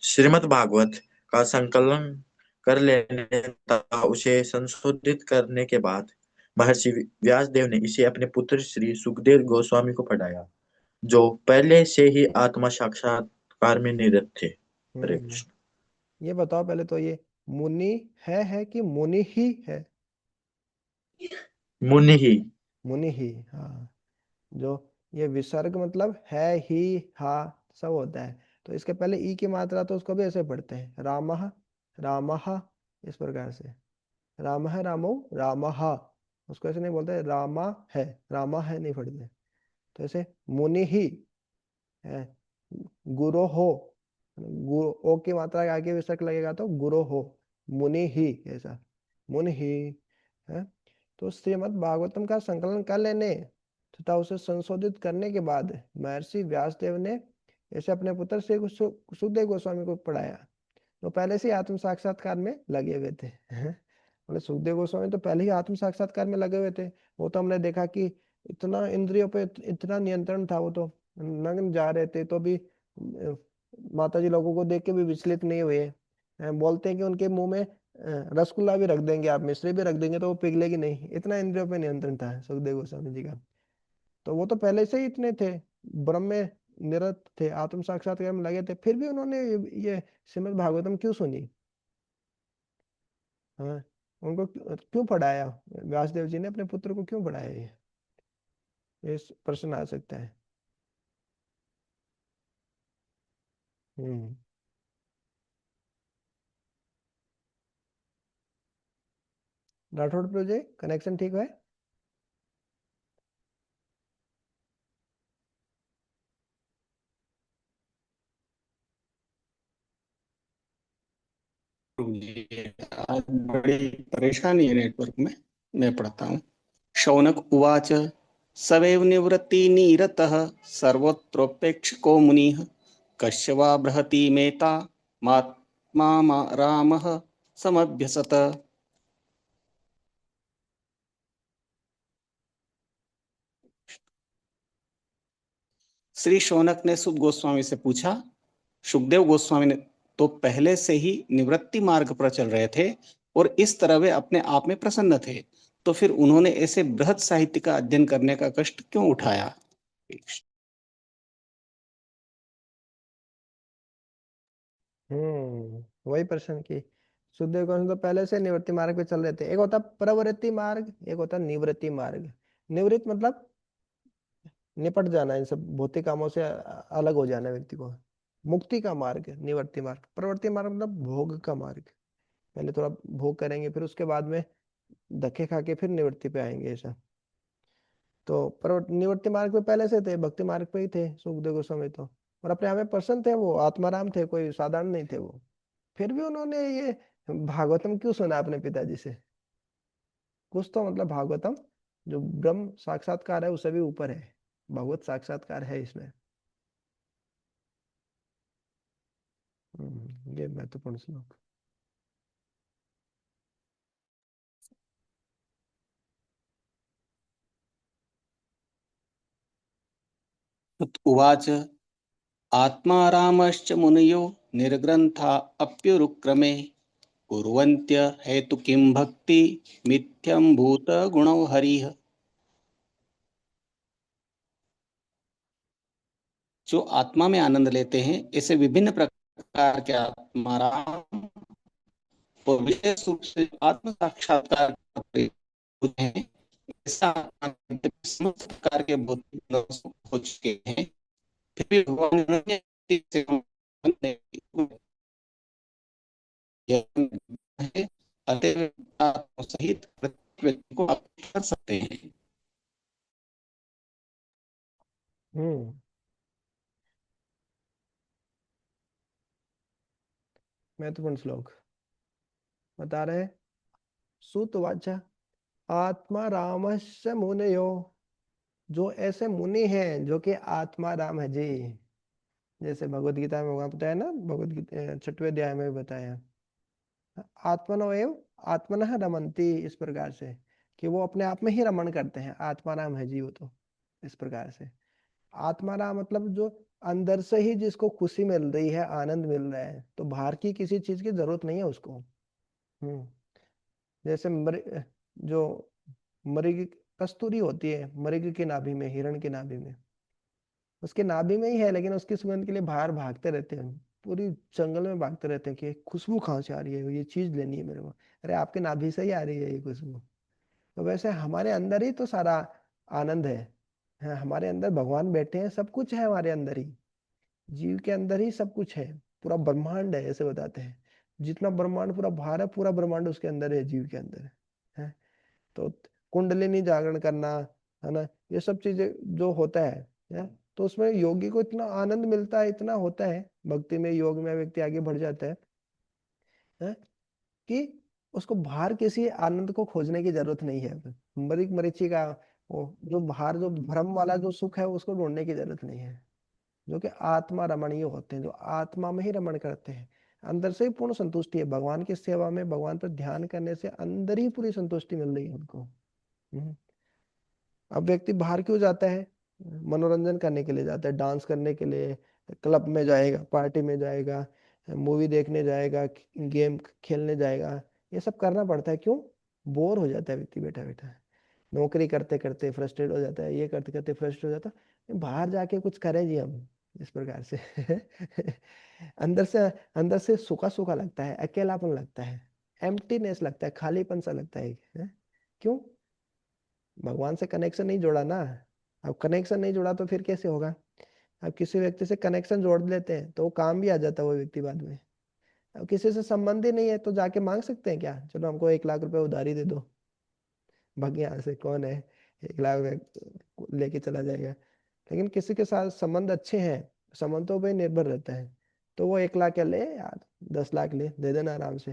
श्रीमद् भागवत का संकलन कर लेने तथा उसे संशोधित करने के बाद महर्षि व्यासदेव ने इसे अपने पुत्र श्री सुखदेव गोस्वामी को पढ़ाया, जो पहले से ही आत्मा साक्षात्कार में निरत थे। हरे हम्म कृष्ण। ये बताओ पहले तो, ये मुनि है कि मुनि ही है? मुनि ही। मुनि ही, हाँ। जो ये विसर्ग मतलब है ही, हा सब होता है, तो इसके पहले ई की मात्रा तो उसको भी ऐसे पढ़ते हैं, रामः रामः, इस प्रकार से। रामः रामो रामः, उसको ऐसे नहीं बोलते रामा है, रामा है नहीं पढ़ते। तो ऐसे मुनि ही है, गुरो हो, ओ की मात्रा के आगे विसर्ग लगेगा तो गुरो हो, मुनि ही, ऐसा मुनि ही है। तो श्रीमद् भागवतम का संकलन कर लेने तथा उसे संशोधित करने के बाद महर्षि व्यासदेव ने ऐसे अपने पुत्र से सुखदेव गोस्वामी को पढ़ाया। तो पहले से ही आत्म साक्षात्कार में लगे हुए थे मतलब सुखदेव गोस्वामी तो पहले ही आत्म साक्षात्कार में लगे हुए थे। वो तो हमने देखा कि इतना इंद्रियों पे इतना नियंत्रण था, वो तो नग्न जा रहे थे तो भी माता जी लोगों को देख के भी विचलित नहीं हुए। बोलते हैं कि उनके मुंह में रसगुल्ला भी रख देंगे, आप मिश्री भी रख देंगे तो वो पिघलेगी नहीं, इतना इंद्रियों पे नियंत्रण था सुखदेव गोस्वामी जी का। तो वो तो पहले से ही इतने थे, ब्रह्म में निरत थे, आत्म साक्षात्कार में लगे थे, फिर भी उन्होंने ये श्रीमद् भागवतम क्यों सुनी? हाँ, उनको क्यों पढ़ाया? व्यासदेव जी ने अपने पुत्र को क्यों पढ़ाया? ये प्रश्न आ सकता है। हम्म राठौड़ प्रभु जी, कनेक्शन ठीक है? आज बड़ी परेशानी है नेटवर्क में। मैं पढ़ता हूँ। शौनक उवाच सवैव निवृत्ति निरतः सर्वत्रोपेक्षको मुनिः कस्य वा बृहति मेता महात्मा रामः समभ्यसत। श्री शौनक ने सुख गोस्वामी से पूछा, सुखदेव गोस्वामी ने तो पहले से ही निवृत्ति मार्ग पर चल रहे थे और इस तरह वे अपने आप में प्रसन्न थे, तो फिर उन्होंने ऐसे बृहत साहित्य का अध्ययन करने का कष्ट क्यों उठाया? वही प्रश्न की। सुखदेव गोस्वामी तो पहले से निवृत्ति मार्ग पे चल रहे थे। एक होता प्रवृत्ति मार्ग, एक होता निवृत्ति मार्ग। निवृत्त मतलब निपट जाना, इन सब भौतिक कामों से अलग हो जाना व्यक्ति को, मुक्ति का मार्ग है निवृत्ति मार्ग। प्रवृत्ति मार्ग मतलब भोग का मार्ग, पहले थोड़ा भोग करेंगे फिर उसके बाद में धक्के खा के फिर निवृत्ति पे आएंगे, ऐसा। तो पर निवृत्ति मार्ग पे पहले से थे, भक्ति मार्ग पे ही थे सुखदेव गोस्वामी तो, और अपने आप में प्रसन्न थे, वो आत्माराम थे, कोई साधारण नहीं थे वो। फिर भी उन्होंने ये भागवतम क्यों सुना अपने पिताजी से? कुछ तो मतलब भागवतम जो ब्रह्म साक्षात्कार है उससे भी ऊपर है, भगवत साक्षात्कार है इसमें। ये महत्वपूर्ण श्लोक। उवाच आत्मा रामश्च मुनयो निर्ग्रंथा अप्युरुक्रमे कुर्वन्त्य हेतु किं भक्ति मिथ्यं भूत गुणौ हरिः। जो आत्मा में आनंद लेते हैं ऐसे विभिन्न प्रकार के आत्माराम और विशेष रूप से आत्म साक्षात्कार हैं, ऐसा समस्त प्रकार के भौतिक बंधन हो चुके हैं, फिर भी भगवान ने उन्हें से बंधन नहीं किया है। अतः आत्मा सहित प्रत्येक व्यक्ति को आप कर सकते हैं। हम्म महत्वपूर्ण श्लोक बता रहे हैं। सुतवाच आत्मा रामस्य मुनयो, जो ऐसे मुनि हैं जो कि आत्मा राम है जी। जैसे भगवत गीता में वहां बताया ना, भगवत गीता 6वें अध्याय में भी बताया, आत्मनो एव आत्मनः रमन्ति, इस प्रकार से कि वो अपने आप में ही रमण करते हैं। आत्मा राम है जी वो तो, इस प्रकार से। आत्मा राम मतलब जो अंदर से ही जिसको खुशी मिल रही है, आनंद मिल रहा है, तो बाहर की किसी चीज की जरूरत नहीं है उसको। हम्म जैसे जो मृग कस्तूरी होती है मृग की नाभि में, हिरण की नाभि में, उसके नाभि में ही है, लेकिन उसकी सुगंध के लिए बाहर भागते रहते हैं, पूरी जंगल में भागते रहते हैं कि खुशबू कहाँ से आ रही है, ये चीज लेनी है मेरे को। अरे आपके नाभि से ही आ रही है ये खुशबू। तो वैसे हमारे अंदर ही तो सारा आनंद है। हाँ, हमारे अंदर भगवान बैठे हैं, सब कुछ है हमारे अंदर ही। जीव के अंदर ही सब कुछ है, पूरा ब्रह्मांड है, ऐसे बताते हैं। जितना ब्रह्मांड पूरा बाहर है, पूरा ब्रह्मांड उसके अंदर है, जीव के अंदर है। तो कुंडलिनी जागरण करना, है ना, ये सब चीजें जो होता है, तो उसमें योगी को इतना आनंद मिलता है, इतना होता है भक्ति में, योग में व्यक्ति आगे बढ़ जाता है कि उसको बाहर किसी आनंद को खोजने की जरूरत नहीं है। मरीची का वो जो बाहर जो भ्रम वाला जो सुख है उसको ढूंढने की जरूरत नहीं है। जो कि आत्मा रमणीय होते हैं, जो आत्मा में ही रमण करते हैं, अंदर से ही पूर्ण संतुष्टि है। भगवान की सेवा में, भगवान पर ध्यान करने से अंदर ही पूरी संतुष्टि मिल रही है उनको। हम्म। अब व्यक्ति बाहर क्यों जाता है? मनोरंजन करने के लिए जाता है, डांस करने के लिए, क्लब में जाएगा, पार्टी में जाएगा, मूवी देखने जाएगा, गेम खेलने जाएगा। ये सब करना पड़ता है, क्यों? बोर हो जाता है व्यक्ति बैठा बैठा, नौकरी करते करते फ्रस्ट्रेट हो जाता है, ये करते करते फ्रस्ट्रेट हो जाता है, बाहर जाके कुछ करें जी हम, इस प्रकार से। अंदर से अंदर से सूखा सूखा लगता है, अकेलापन लगता है, एम्प्टीनेस लगता है, खालीपन सा लगता है? क्यों? भगवान से कनेक्शन नहीं जोड़ा ना। अब कनेक्शन नहीं जोड़ा तो फिर कैसे होगा? अब किसी व्यक्ति से कनेक्शन जोड़ लेते हैं तो वो काम भी आ जाता है वो व्यक्ति बाद में। अब किसी से संबंध ही नहीं है तो जाके मांग सकते हैं क्या, चलो हमको 1 लाख रुपए उधारी दे दो, भाग यहाँ से, कौन है 1 लाख लेके चला जाएगा? लेकिन किसी के साथ संबंध अच्छे हैं, संबंधों पे निर्भर रहता है, तो वो 1 लाख क्या ले यार, 10 लाख ले, दे देना आराम से,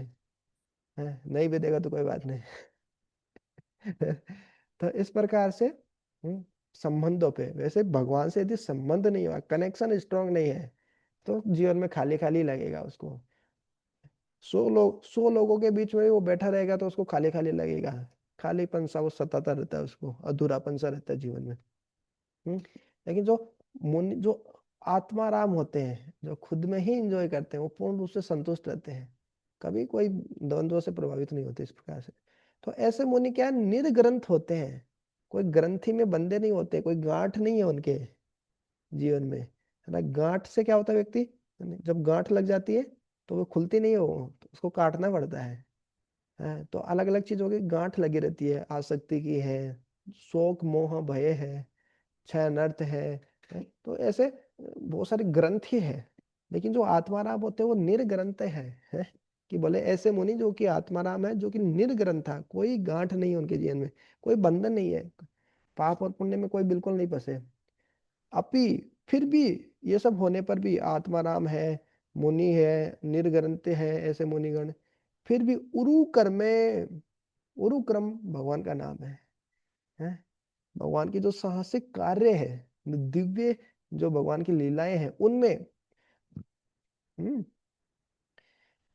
है नहीं भी देगा तो कोई बात नहीं। तो इस प्रकार से संबंधों पे, वैसे भगवान से यदि संबंध नहीं हुआ, कनेक्शन स्ट्रांग नहीं है, तो जीवन में खाली खाली लगेगा उसको। 100 लोगों के बीच में भी वो बैठा रहेगा तो उसको खाली खाली लगेगा, खालीपन सा वो सताता रहता है उसको, अधूरापन सा रहता है जीवन में। हम्म, लेकिन जो मुनि, जो आत्माराम होते हैं, जो खुद में ही इंजॉय करते हैं, वो पूर्ण रूप से संतुष्ट रहते हैं, कभी कोई द्वंद्व से प्रभावित नहीं होते, इस प्रकार से। तो ऐसे मुनि क्या है, निर्ग्रंथ होते हैं, कोई ग्रंथि में बंधे नहीं होते, कोई गांठ नहीं है उनके जीवन में, है ना। गांठ से क्या होता है व्यक्ति, जब गांठ लग जाती है तो वो खुलती नहीं है, वो तो उसको काटना पड़ता है। तो अलग अलग चीजों की गांठ लगी रहती है, आसक्ति की है, शोक मोह भय है, छह नर्त है। तो ऐसे बहुत सारे ग्रंथ ही है। लेकिन जो आत्माराम होते हैं वो निर्ग्रंथ है? कि बोले ऐसे मुनि जो कि आत्माराम है, जो कि निर्ग्रंथ था, कोई गांठ नहीं है उनके जीवन में, कोई बंधन नहीं है, पाप और पुण्य में कोई बिल्कुल नहीं फंसे। अपि फिर भी ये सब होने पर भी आत्माराम है, मुनि है, निर्ग्रंथ है ऐसे मुनिगण, फिर भी उरु कर्मे, उरु क्रम भगवान का नाम है? भगवान की जो साहसिक कार्य है, दिव्य जो भगवान की लीलाएं हैं उनमें, हम्म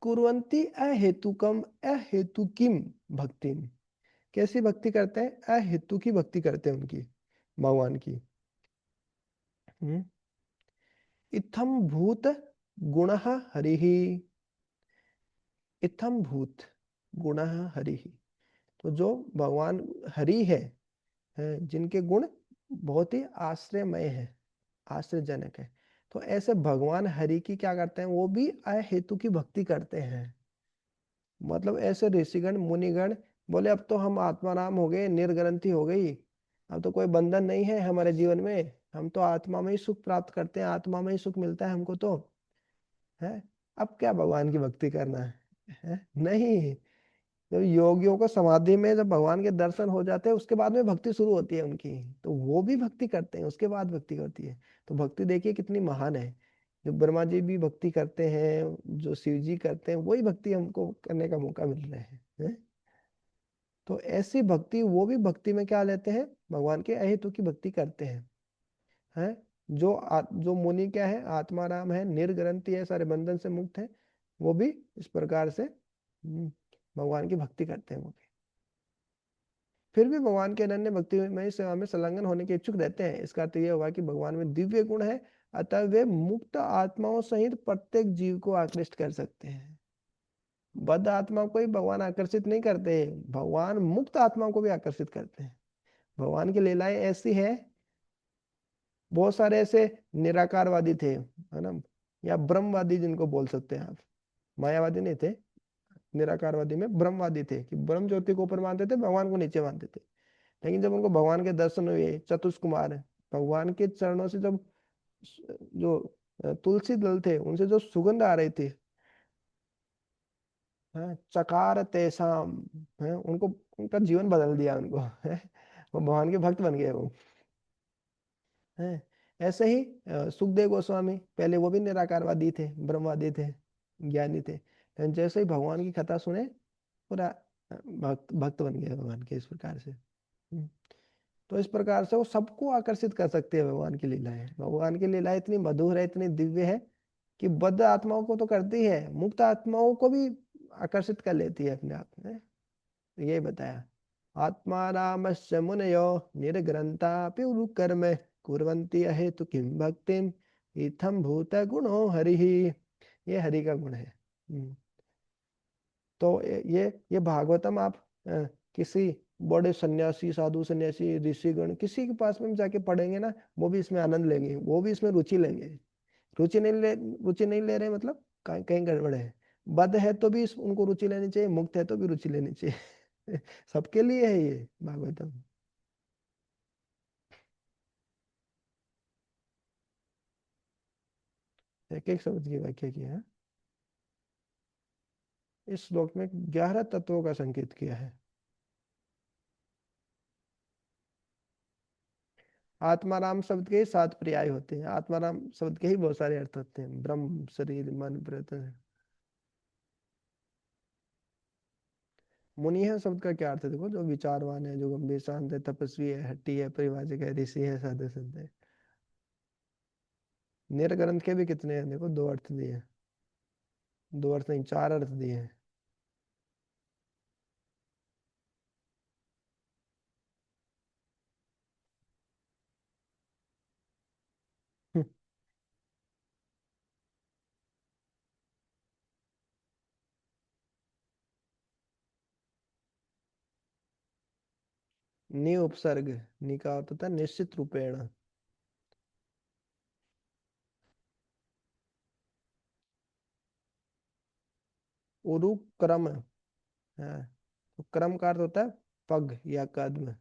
कुर्वन्ति अहेतुकम अहेतुकीम भक्ति, कैसी भक्ति करते हैं? अहेतु की भक्ति करते हैं उनकी, भगवान की। हम्म इत्थम भूत गुण हरि, इत्थम भूत गुण हरि, तो जो भगवान हरि है, जिनके गुण बहुत ही आश्रयमय है, आश्चर्यजनक है, तो ऐसे भगवान हरि की क्या करते हैं, वो भी अहेतु की भक्ति करते हैं। मतलब ऐसे ऋषिगण मुनिगण बोले अब तो हम आत्माराम हो गए, निर्ग्रंथि हो गई, अब तो कोई बंधन नहीं है हमारे जीवन में, हम तो आत्मा में ही सुख प्राप्त करते हैं, आत्मा में ही सुख मिलता है हमको तो, है। अब क्या भगवान की भक्ति करना है? नहीं। जब योगियों को समाधि में जब भगवान के दर्शन हो जाते हैं उसके बाद में भक्ति शुरू होती है उनकी, तो वो भी भक्ति करते हैं, उसके बाद भक्ति होती है। तो भक्ति देखिए कितनी महान है। जो ब्रह्मा जी भी भक्ति करते हैं, जो शिव जी करते हैं, वही भक्ति हमको करने का मौका मिल रहा है? तो ऐसी भक्ति, वो भी भक्ति में क्या लेते हैं, भगवान के अहेतु की भक्ति करते हैं? जो मुनि क्या है, आत्माराम है, निर्ग्रंथि है, सारे बंधन से मुक्त है, वो भी इस प्रकार से भगवान की भक्ति करते हैं वो भी। फिर भी भगवान के अनन्य भक्ति में सेवा में संलग्न होने के इच्छुक रहते हैं। इसका अर्थ यह होगा कि भगवान में दिव्य गुण है, अतः वे मुक्त आत्माओं सहित प्रत्येक जीव को आकृष्ट कर सकते हैं। बद्ध आत्मा को ही भगवान आकर्षित नहीं करते, भगवान मुक्त आत्मा को भी आकर्षित करते हैं। भगवान की लीलाएं ऐसी है। बहुत सारे ऐसे निराकारवादी थे, है ना, या ब्रह्मवादी जिनको बोल सकते हैं आप, मायावादी नहीं थे, निराकारवादी में ब्रह्मवादी थे, कि ब्रह्म ज्योति को ऊपर मानते थे, भगवान को नीचे मानते थे। लेकिन जब उनको भगवान के दर्शन हुए, चतुष्कुमार भगवान के चरणों से जब जो तुलसी दल थे उनसे जो सुगंध आ रही थी, चकार तेसाम, है, उनको, उनका जीवन बदल दिया उनको, है, वो भगवान के भक्त बन गए वो, है। ऐसे ही सुखदेव गोस्वामी, पहले वो भी निराकारवादी थे, ब्रह्मवादी थे, ज्ञानी थे, लेकिन जैसे ही भगवान की कथा सुने, पूरा भक्त भक्त बन गए भगवान के, इस प्रकार से। तो इस प्रकार से वो सबको आकर्षित कर सकते हैं भगवान की लीलाएं। भगवान की लीलाएं इतनी मधुर है, इतनी दिव्य है कि बद्ध आत्माओं को तो करती है, मुक्त आत्माओं को भी आकर्षित कर लेती है अपने आप में। तो ये बताया, आत्मा रामस्य मुनयो निर्ग्रंथापि कर्म कुर्वन्ति अहेतु किम भक्तिम इत्थम भूत गुणो हरि। ये हरि का गुण है। तो ये भागवतम आप किसी बड़े सन्यासी, साधु सन्यासी, ऋषिगण, किसी के पास में जाके पढ़ेंगे ना, वो भी इसमें आनंद लेंगे, वो भी इसमें रुचि लेंगे। रुचि नहीं ले रहे मतलब कहीं कहीं गड़बड़ है। बद्ध है तो भी उनको रुचि लेनी चाहिए, मुक्त है तो भी रुचि लेनी चाहिए। सबके लिए है ये भागवतम। एक एक शब्द की व्याख्या की है। इस श्लोक में 11 तत्वों का संकेत किया है। आत्माराम शब्द के ही 7 पर्याय होते हैं, आत्माराम शब्द के ही बहुत सारे अर्थ होते हैं, ब्रह्म, शरीर, मन, प्रयत्न। मुनि है शब्द का क्या अर्थ है, देखो, जो विचारवान है, जो गंभीर, शांत है, तपस्वी है, हट्टी है, परिवारक है, ऋषि है, साधु संत है। निर्ग्रंथ के भी कितने हैं, देखो, 2 अर्थ दिए, 2 अर्थ नहीं, 4 अर्थ दिए हैं। नि उपसर्ग, नि का अर्थ होता है निश्चित रूपेण। उरु क्रम है, तो क्रम का अर्थ होता है पग या कदम।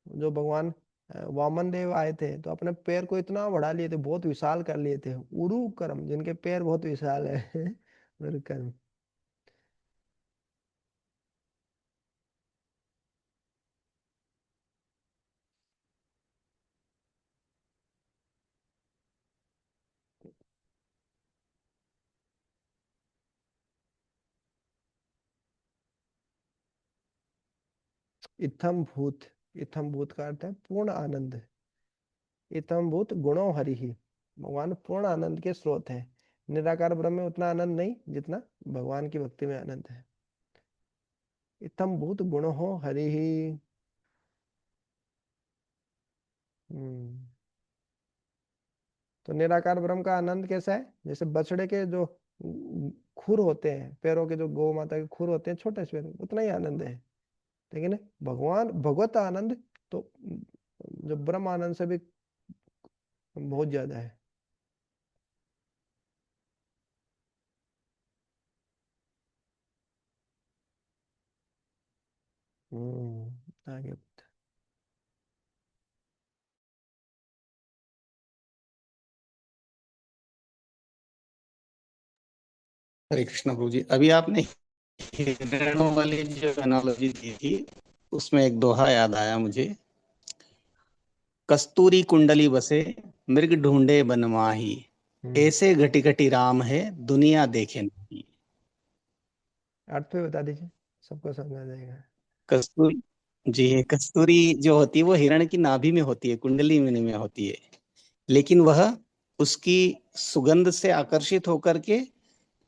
जो भगवान वामन देव आए थे तो अपने पैर को इतना बढ़ा लिए थे, बहुत विशाल कर लिए थे, उरु क्रम, जिनके पैर बहुत विशाल है। उरु क्रम। इत्थम भूत, इत्थम भूत का अर्थ है पूर्ण आनंद। इत्थम भूत गुणो हरि ही, भगवान पूर्ण आनंद के स्रोत है। निराकार ब्रह्म में उतना आनंद नहीं जितना भगवान की भक्ति में आनंद है। इत्थम भूत गुणो हो हरि ही। हम्म। तो निराकार ब्रह्म का आनंद कैसा है, जैसे बछड़े के जो खुर होते हैं, पैरों के जो गौ माता के खुर होते हैं, छोटे से पैरों, उतना ही आनंद है। लेकिन भगवान भगवत आनंद तो जो ब्रह्म आनंद से भी बहुत ज्यादा है। आगे। हरे कृष्ण प्रभु जी, अभी आपने हिरणों वाली जो एनालॉजी दी थी उसमें एक दोहा याद आया मुझे। कस्तूरी कुंडली बसे मृग ढूंढे बनमाही, हम्म ऐसे घटी घटी राम है दुनिया देखे नहीं। अर्थ पे बता दीजिए, सबको समझ आ जाएगा। कस्तूरी, जी कस्तूरी जो होती है वो हिरण की नाभि में होती है, कुंडली में होती है, लेकिन वह उसकी सुगंध से आकर्षित होकर के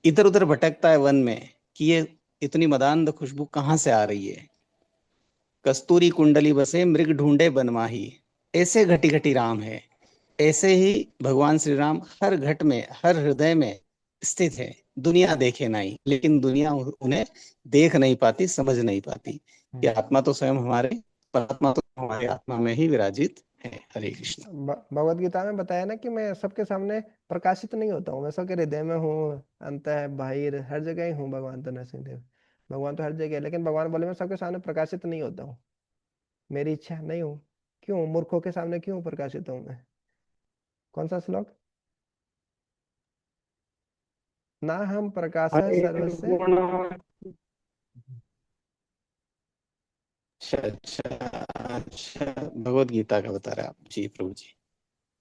इधर उधर भटकता है वन में कि ये इतनी मदान्ध खुशबू कहाँ से आ रही है। कस्तूरी कुंडली बसे मृग ढूंढे बनमाही, ऐसे घटी घटी राम है। ऐसे ही भगवान श्री राम हर घट में हर हृदय में स्थित है, दुनिया देखे नहीं, लेकिन दुनिया उन्हें देख नहीं पाती, समझ नहीं पाती कि हम्म आत्मा तो स्वयं हमारे, परमात्मा तो हमारे आत्मा में ही विराजित है। हरे कृष्ण। भगवत गीता में बताया ना कि मैं सबके सामने प्रकाशित नहीं होता हूँ, मैं सबके हृदय में हूँ, अंत है बाहिर हर जगह ही हूँ। भगवान तो नरसिंहदेव, भगवान तो हर जगह है, लेकिन भगवान बोले मैं सबके सामने प्रकाशित नहीं होता हूँ, मेरी इच्छा नहीं हूँ। क्यों मूर्खों के सामने क्यों प्रकाशित हूँ मैं? कौन सा श्लोक? ना हम प्रकाश हरे सर्वस्य। गुण, अच्छा अच्छा, अच्छा भगवत गीता का बता रहे हैं आप, जी प्रभु जी।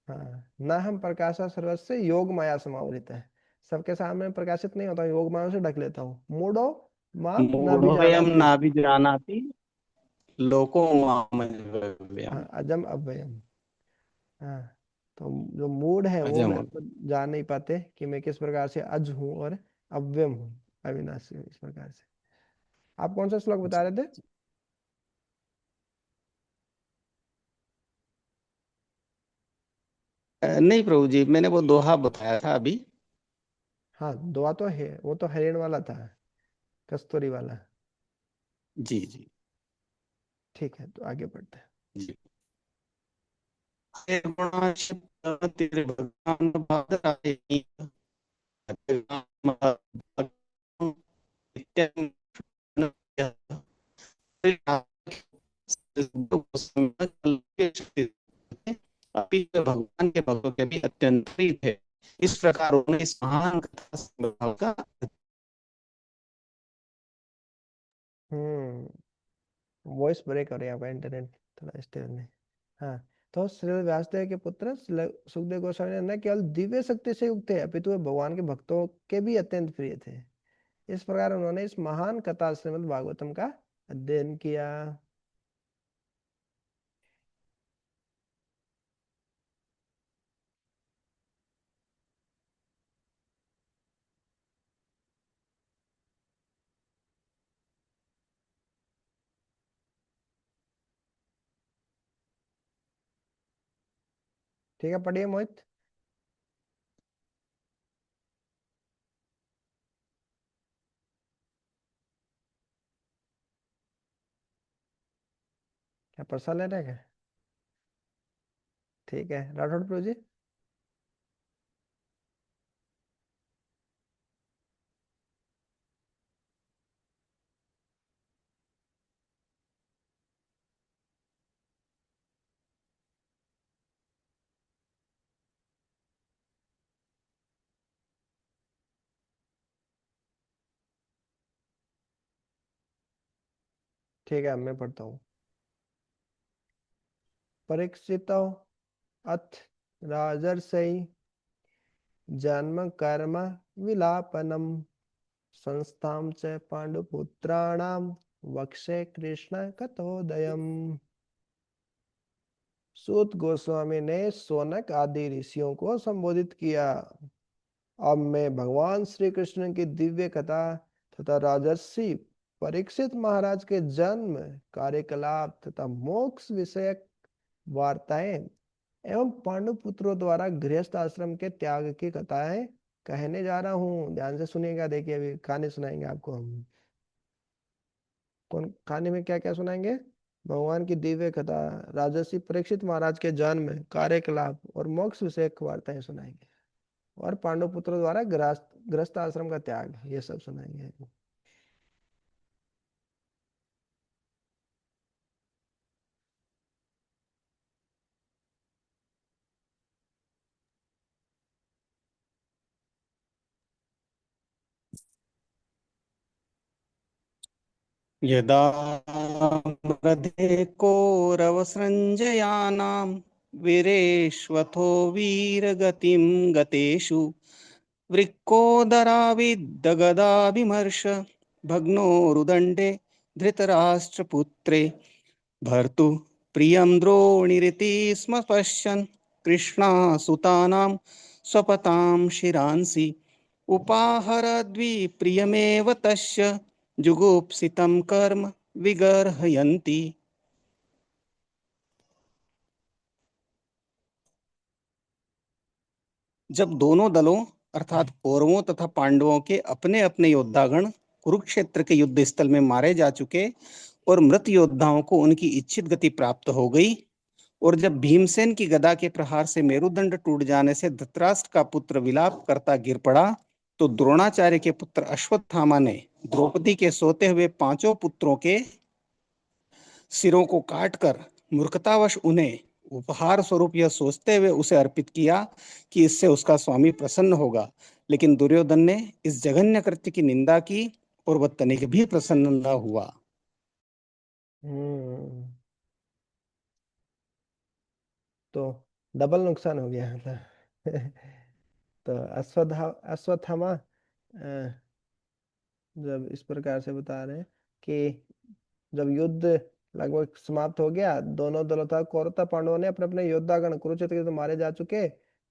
हाँ, ना हम प्रकाश सर्वस्य योग माया समावृत है, सबके सामने प्रकाशित नहीं होता, योग माया से ढक लेता हूँ। मूढ़ो माम न भी मूढ़ोऽयं जानाति। नाभिजानाति लोको मामव्ययम्। हाँ, अजम अव्ययम। हाँ, तो जो मूड है वो अजम। मेरे को जान नहीं पाते कि मैं किस प्रकार से अज हूँ और अव्ययम हूँ, अविनाशी हूँ, इस प्रकार से। आप कौन सा श्लोक बता रहे थे? नहीं प्रभु जी, मैंने वो दोहा बताया था अभी। हाँ, दुआ तो है, वो तो हरिण वाला था, कस्तूरी वाला। जी जी ठीक है, तो आगे बढ़ते हैं। जी। हे गुणाश्य तेरे भगवान भादराए, नित्यं अभी तो भगवान के भक्तों के भी अत्यंत प्रिय थे। इस प्रकार उन्होंने इस महान कथा संग्रह का। हम्म वॉइस ब्रेक हो रही है आपका, इंटरनेट थोड़ा स्टेबल नहीं। हाँ, तो श्री व्यासदेव के पुत्र सुखदेव गोस्वामी ने न केवल दिव्य शक्ति से युक्त थे, अपितु वे भगवान के भक्तों के भी अत्यंत प्रिय थे। इस प्रकार उन्होंने इस महान कथा श्रीमद् भागवतम का अध्ययन किया। ठीक है, पढ़िए मोहित। क्या प्रसाद ले रहे हैं क्या? ठीक है, राठौड़ प्रभु जी। ठीक है, अब मैं पढ़ता हूँ। परीक्षित अथ राजर्षि जन्म कर्म विलापनम संस्थां च पांडुपुत्राणां वक्षे कृष्ण कथोदयम्। सूत गोस्वामी ने सोनक आदि ऋषियों को संबोधित किया। अब मैं भगवान श्री कृष्ण की दिव्य कथा तथा राजर्षि परीक्षित महाराज के जन्म, कार्यकलाप तथा मोक्ष विषयक वार्ताएं एवं पांडु पुत्रों द्वारा गृहस्थ आश्रम के त्याग की कथाएं कहने जा रहा हूँ। ध्यान से सुनिएगा, देखिए अभी कहानी सुनाएंगे आपको हम। कौन कहानी में क्या क्या सुनाएंगे? भगवान की दिव्य कथा, राजर्षि परीक्षित महाराज के जन्म, कार्यकलाप और मोक्ष विषयक वार्ताएं सुनाएंगे, और पांडु पुत्रों द्वारा गृहस्थ गृहस्थ आश्रम का त्याग, ये सब सुनाएंगे। यदा मृधे कौरवसृञ्जयानां वीरेष्वथो वीरगतिं गतेषु वृक्कोदराविद्दगदाभिमर्श भग्नोरुदण्डे धृतराष्ट्रपुत्रे भर्तुः प्रियं द्रोणिरिति स्म पश्यन् कृष्णासुतानां स्वपतां शिरांसि उपाहरद्विप्रियमेव तस्य जुगुप्सितं कर्म विगर्हयन्ति। जब दोनों दलों अर्थात कौरवों तथा पांडवों के अपने अपने योद्धागण कुरुक्षेत्र के युद्ध स्थल में मारे जा चुके और मृत योद्धाओं को उनकी इच्छित गति प्राप्त हो गई, और जब भीमसेन की गदा के प्रहार से मेरुदंड टूट जाने से धृतराष्ट्र का पुत्र विलाप करता गिर पड़ा, तो द्रोणाचार्य के पुत्र अश्वत्थामा ने द्रौपदी के सोते हुए पांचों पुत्रों के सिरों को काटकर मूर्खतावश उन्हें उपहार स्वरूप यह सोचते हुए उसे अर्पित किया कि इससे उसका स्वामी प्रसन्न होगा। लेकिन दुर्योधन ने इस जघन्य कृत्य की निंदा की और वह तनिक भी प्रसन्न न हुआ। हम्म तो डबल नुकसान हो गया था। तो अश्वत्थामा जब इस प्रकार से बता रहे हैं कि जब युद्ध लगभग समाप्त हो गया, दोनों दलों था कौरव तथा पांडवों ने अपने अपने योद्धागण कुरुक्षेत्र के युद्ध में मारे जा चुके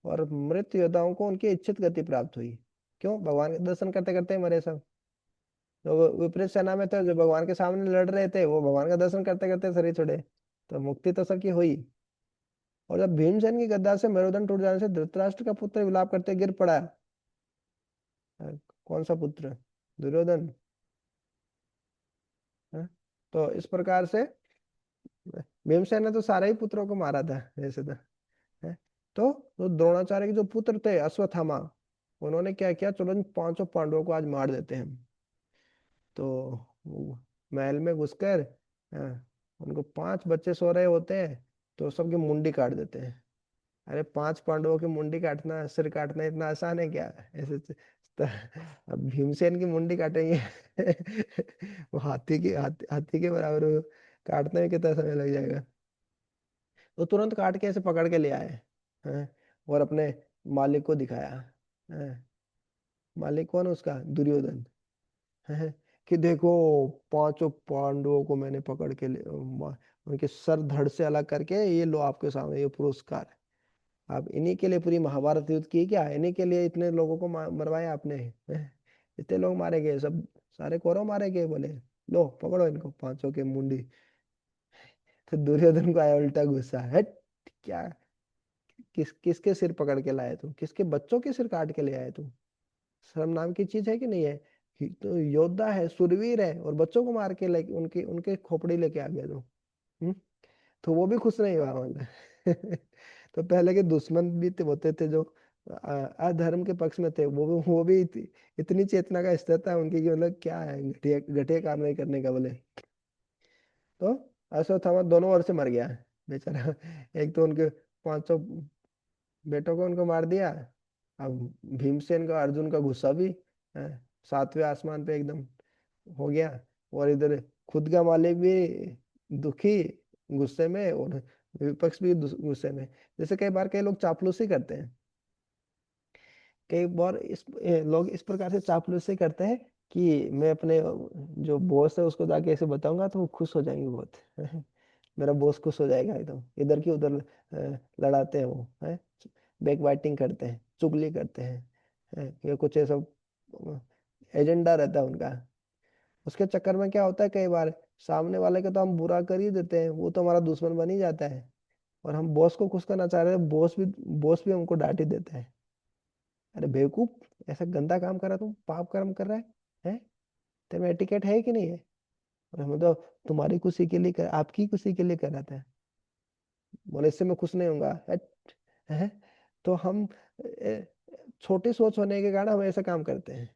और मृत योद्धाओं को उनकी इच्छित गति प्राप्त हुई। क्यों? भगवान के दर्शन करते करते ही मरे सब। जो विपरीत सेना में थे, जो भगवान के सामने लड़ रहे थे, वो भगवान का दर्शन करते करते शरीर छोड़े, तो मुक्ति तो सबकी हुई। और जब भीमसेन की गदा से मेरुदंड टूट जाने से धृतराष्ट्र का पुत्र विलाप करते गिर पड़ा। कौन सा पुत्र? दुर्योधन। हाँ? तो इस प्रकार से भीमसेन ने तो सारे ही पुत्रों को मारा था वैसे तो, है? तो द्रोणाचार्य के जो पुत्र थे अश्वत्थामा, उन्होंने क्या किया, चलो इन पांचों पांडवों को आज मार देते हैं। तो वो महल में घुसकर, उनको पांच बच्चे सो रहे होते हैं, तो सबकी मुंडी काट देते हैं। अरे पांच पांडवों की मुंडी काटना, सिर काटना इतना आसान है क्या? ऐसे अब भीमसेन की मुंडी काटेंगे। वो हाथी के बराबर वो काटने में कितना समय लग जाएगा। तो तुरंत काट के ऐसे पकड़ के ले आए, हैं, और अपने मालिक को दिखाया। हैं, मालिक कौन? उसका दुर्योधन। हैं, कि देखो, पांचों पांडवों को मैंने पकड़ के उनके सर धड़ से अलग करके ये लो आपके सामने ये पुरस्कार है। आप इन्हीं के लिए पूरी महाभारत युद्ध की क्या? इन्हीं के लिए इतने लोगों को मरवाया आपने? हैं? इतने लोग मारे गए, सब सारे कौरव मारे गए। बोले लो पकड़ो इनको पांचों के मुंडी। तो दुर्योधन को आया उल्टा गुस्सा, हट, क्या किसके सिर पकड़ के लाए तू? किसके बच्चों के सिर काट के ले आए तू? शर्म नाम की चीज है कि नहीं है? तो योद्धा है, सुरवीर है, और बच्चों को मार के लेके उनके उनके खोपड़ी लेके आ गया तू। हम्म? तो वो भी खुश नहीं हुआ मतलब। तो पहले के दुश्मन भी होते थे जो अधर्म के पक्ष में थे, वो भी इतनी चेतना का स्तर था उनकी कि मतलब क्या है, घटिया घटिया काम नहीं करने का बोले। तो अश्वत्थामा दोनों ओर से मर गया बेचारा। एक तो उनके पांचों बेटों को उनको मार दिया। अब भीमसेन का, अर्जुन का गुस्सा भी है, सातवें आसमान पे एकदम हो गया। और इधर खुद का मालिक भी दुखी, गुस्से में, और विपक्ष भी गुस्से में। जैसे कई बार कई लोग चापलूसी करते हैं, कई बार लोग इस प्रकार से चापलूसी करते हैं कि मैं अपने जो बॉस है उसको जाके ऐसे बताऊंगा तो वो खुश हो जाएंगे बहुत। मेरा बॉस खुश हो जाएगा एकदम। इधर की उधर लड़ाते हैं वो, है, बैक बाइटिंग करते हैं, चुगली करते हैं, ये कुछ ऐसा एजेंडा रहता है उनका। उसके चक्कर में क्या होता है, कई बार सामने वाले का तो हम बुरा कर ही देते हैं, वो तो हमारा दुश्मन बन ही जाता है। और हम बॉस को खुश करना चाह रहे हैं, बॉस भी हमको डांट ही देता है। अरे बेवकूफ, ऐसा गंदा काम कर रहा है, तुम पाप कर्म कर रहा है? तेरे में एटिकेट है कि नहीं है? और हम तो तुम्हारी खुशी के लिए आपकी खुशी के लिए कर रहा था। बोले इससे मैं खुश नहीं होऊंगा, है? तो हम छोटी सोच होने के कारण हम ऐसा काम करते हैं,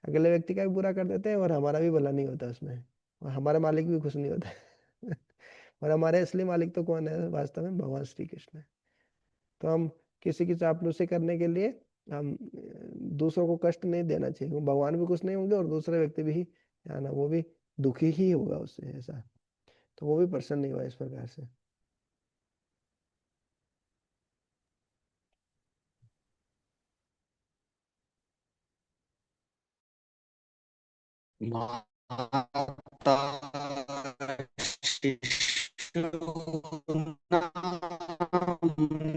अगले व्यक्ति का भी बुरा कर देते हैं और हमारा भी भला नहीं होता उसमें, और हमारा मालिक भी खुश नहीं होता। और हमारे असली मालिक तो कौन है वास्तव में? भगवान श्री कृष्ण है। तो हम किसी की चापलूसी करने के लिए हम दूसरों को कष्ट नहीं देना चाहिए, वो भगवान भी खुश नहीं होंगे और दूसरे व्यक्ति भी, है ना, वो भी दुखी ही होगा उससे ऐसा। तो वो भी प्रसन्न नहीं हुआ इस प्रकार से। माता शिशूनां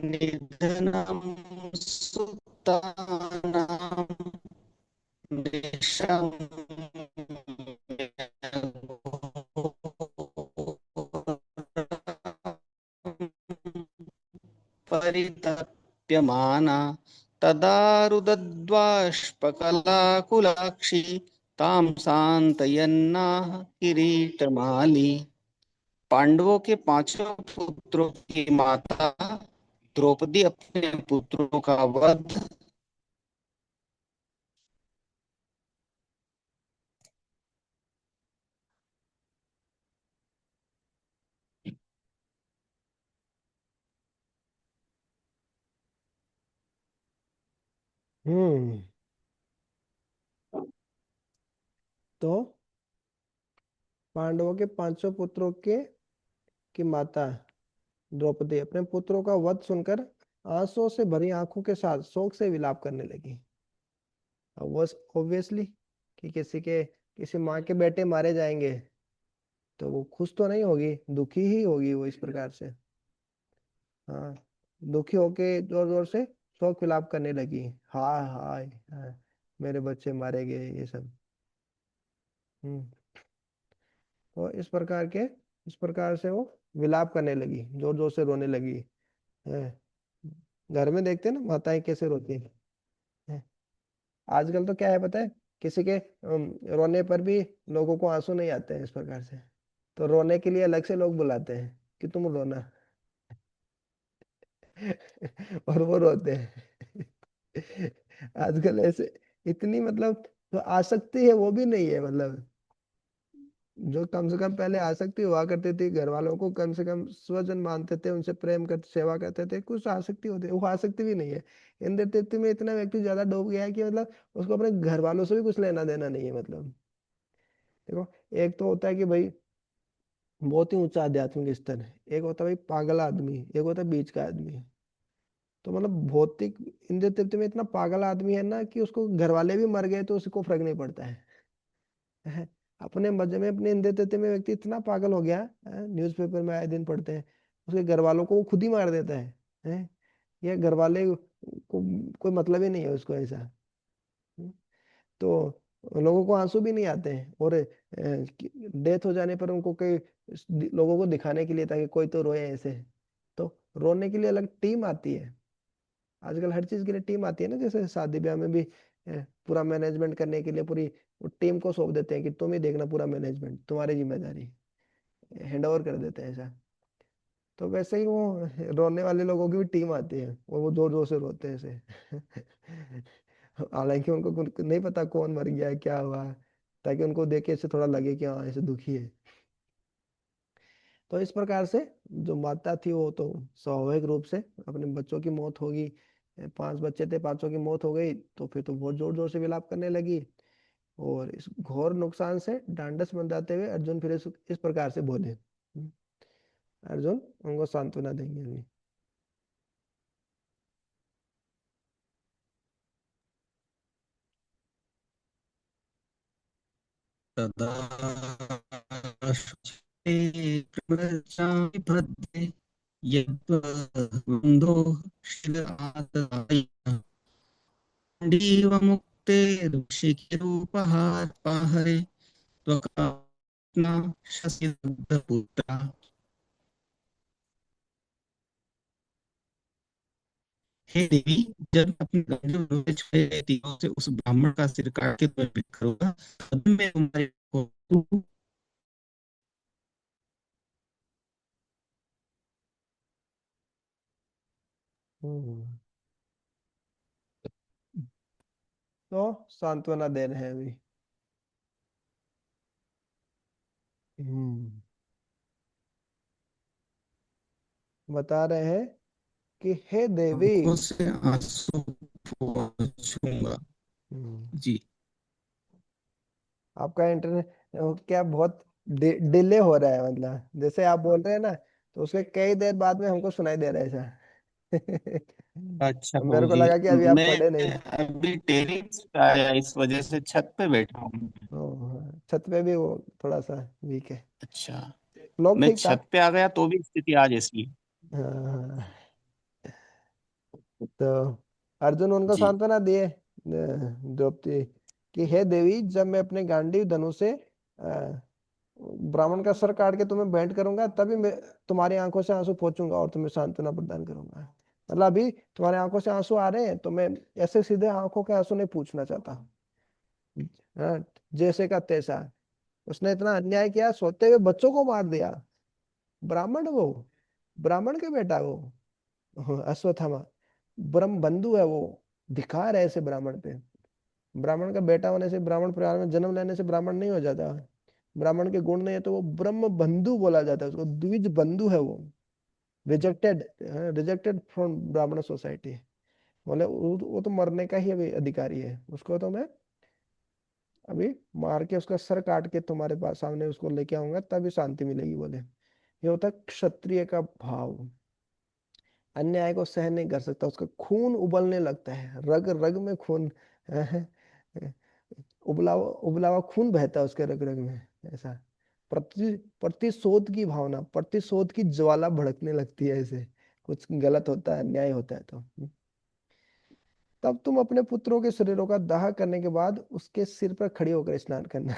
निधनं सुतानां परितप्यमाना तदा रुदद्बाष्पकलाकुलाक्षी तां सांतयन्नाह किरीटमाली। पांडवों के पांचों पुत्रों की माता द्रौपदी अपने पुत्रों का वध। हम्म। तो पांडवों के पांचों पुत्रों के की माता द्रौपदी अपने पुत्रों का वध सुनकर आंसुओं से भरी आंखों के साथ शोक से विलाप करने लगी। अब वो ऑब्वियसली कि किसी माँ के बेटे मारे जाएंगे तो वो खुश तो नहीं होगी, दुखी ही होगी वो इस प्रकार से। हाँ, दुखी होके जोर जोर से शोक विलाप करने लगी। हाय हाय हाय, मेरे बच्चे मारे गए ये सब। हम्म। तो इस प्रकार से वो विलाप करने लगी, जोर जोर से रोने लगी है। घर में देखते हैं ना माताएं कैसे रोती हैं। आजकल तो क्या है पता है, किसी के रोने पर भी लोगों को आंसू नहीं आते हैं इस प्रकार से। तो रोने के लिए अलग से लोग बुलाते हैं कि तुम रोना। और वो रोते हैं। आजकल ऐसे इतनी मतलब जो आसक्ति है वो भी नहीं है मतलब। जो कम से कम पहले आसक्ति हुआ करती थी, घर वालों को कम से कम स्वजन मानते थे, उनसे प्रेम करते सेवा करते थे, कुछ आसक्ति होती, वो आसक्ति भी नहीं है। इंद्र तृप्ति में इतना व्यक्ति ज्यादा डूब गया है कि मतलब उसको अपने घर वालों से भी कुछ लेना देना नहीं है मतलब। देखो, एक तो होता है कि भाई बहुत ही ऊंचा आध्यात्मिक स्तर है, एक होता है भाई पागल आदमी, एक होता है बीच का आदमी। तो मतलब भौतिक इंद्र तृप्ति में इतना पागल आदमी है ना कि उसको घर वाले भी मर गए तो उसको फर्क नहीं पड़ता है। हैं? अपने मजे में अपने इंद्र तृप्ति में व्यक्ति इतना पागल हो गया, न्यूज़पेपर में आए दिन पढ़ते हैं, उसके घर वालों को वो खुद ही मार देता है। हैं? ये घर वाले को कोई मतलब ही नहीं है उसको ऐसा। हम्म। तो लोगों को आंसू भी नहीं आते हैं, और डेथ हो जाने पर उनको कई लोगों को दिखाने के लिए ताकि कोई तो रोए ऐसे, तो रोने के लिए अलग टीम आती है। आजकल हर चीज के लिए टीम आती है ना, जैसे शादी ब्याह में भी पूरा मैनेजमेंट करने के लिए पूरी वो टीम को सौंप देते हैं कि तुम ही देखना, पूरा मैनेजमेंट तुम्हारी जिम्मेदारी, हैंड ओवर कर देते हैं ऐसा। तो वैसे ही वो रोने वाले लोगों की भी टीम आती है और वो जोर जोर से रोते हैं ऐसे। हालांकि उनको नहीं पता कौन मर गया है, क्या हुआ, ताकि उनको देख के ऐसे थोड़ा लगे कि हाँ ऐसे दुखी है। तो इस प्रकार से जो माता थी वो तो स्वाभाविक रूप से अपने बच्चों की मौत होगी, 5 बच्चे थे, पांचों की मौत हो गई, तो फिर तो बहुत जोर जोर से विलाप करने लगी। और इस घोर नुकसान से ढांढस बंधाते हुए अर्जुन फिर इस प्रकार से बोले। अर्जुन उनको सांत्वना देंगे अभी। तदा शुचे प्रवचामि भद्रे यद्वन्दो शिलादय गाण्डीव मुक्ते ऋषिकिरूपहारे त्वकाप्ना शशिदग्धपुत्रा। हे देवी, जब मैं अपने गंभीर रूप में छुए गए तीरों से उस ब्राह्मण का सिर काट के तुम्हें भेंट करूंगा, तब मैं तुम्हारे को हम्म। तो सांत्वना दे रहे हैं अभी। हम्म। बता रहे हैं कि हे देवी। आंखों से आंसू पोंछूंगा। हम्म। जी। आपका इंटरनेट क्या बहुत डिले हो रहा है, मतलब जैसे आप बोल रहे हैं ना, तो उसके कई देर बाद में हमको सुनाई दे रहा है ऐसा। अच्छा तो मेरे को प्रभु जी, लगा कि अभी आप मैं पढ़े नहीं। अभी टेरेस पे आया, इस वजह से छत पे बैठा हूँ। हाँ, छत पे भी वो थोड़ा सा वीक है। अच्छा, लोग मैं ठीक था। छत पे आ गया तो भी स्थिति आज ऐसी है। हाँ, तो अर्जुन उनको जी। सांत्वना दिए द्रौपदी कि हे देवी, जब मैं अपने गांडीव धनुष से ब्राह्मण का सर काट के तुम्हें भेंट करूंगा, तभी मैं तुम्हारी आंखों से आंसू पोंछूंगा और तुम्हें सांत्वना प्रदान करूंगा। मतलब अभी तुम्हारी आंखों से आंसू आ रहे हैं, तो मैं ऐसे सीधे आंखों के आंसू नहीं पूछना चाहता। हाँ, जैसे का तैसा। उसने इतना अन्याय किया, सोते हुए बच्चों को मार दिया। ब्राह्मण वो, ब्राह्मण के बेटा वो, अश्वत्थामा ब्रह्म बंधु है वो। धिक्कार है ऐसे ब्राह्मण पे। ब्राह्मण का बेटा होने से, ब्राह्मण परिवार में जन्म लेने से ब्राह्मण नहीं हो जाता। ब्राह्मण के गुण नहीं है तो वो ब्रह्म बंधु बोला जाता है उसको, द्विज बंधु है वो। रिजेक्टेड, रिजेक्टेड फ्रॉम ब्राह्मण सोसाइटी। बोले वो तो मरने का ही अभी अधिकारी है, उसको तो मैं अभी मार के उसका सर काट के तुम्हारे पास सामने उसको लेके आऊंगा, तभी शांति मिलेगी। बोले ये होता है क्षत्रिय का भाव। अन्याय को सहन नहीं कर सकता, उसका खून उबलने लगता है, रग रग में खून, उबला उबला हुआ खून बहता है उसके रग रग में। ऐसा प्रतिशोध की भावना, प्रतिशोध की ज्वाला भड़कने लगती है ऐसे कुछ गलत होता है, अन्याय होता है तो। तब तुम अपने पुत्रों के शरीरों का दाह करने के बाद उसके सिर पर खड़ी होकर स्नान करना।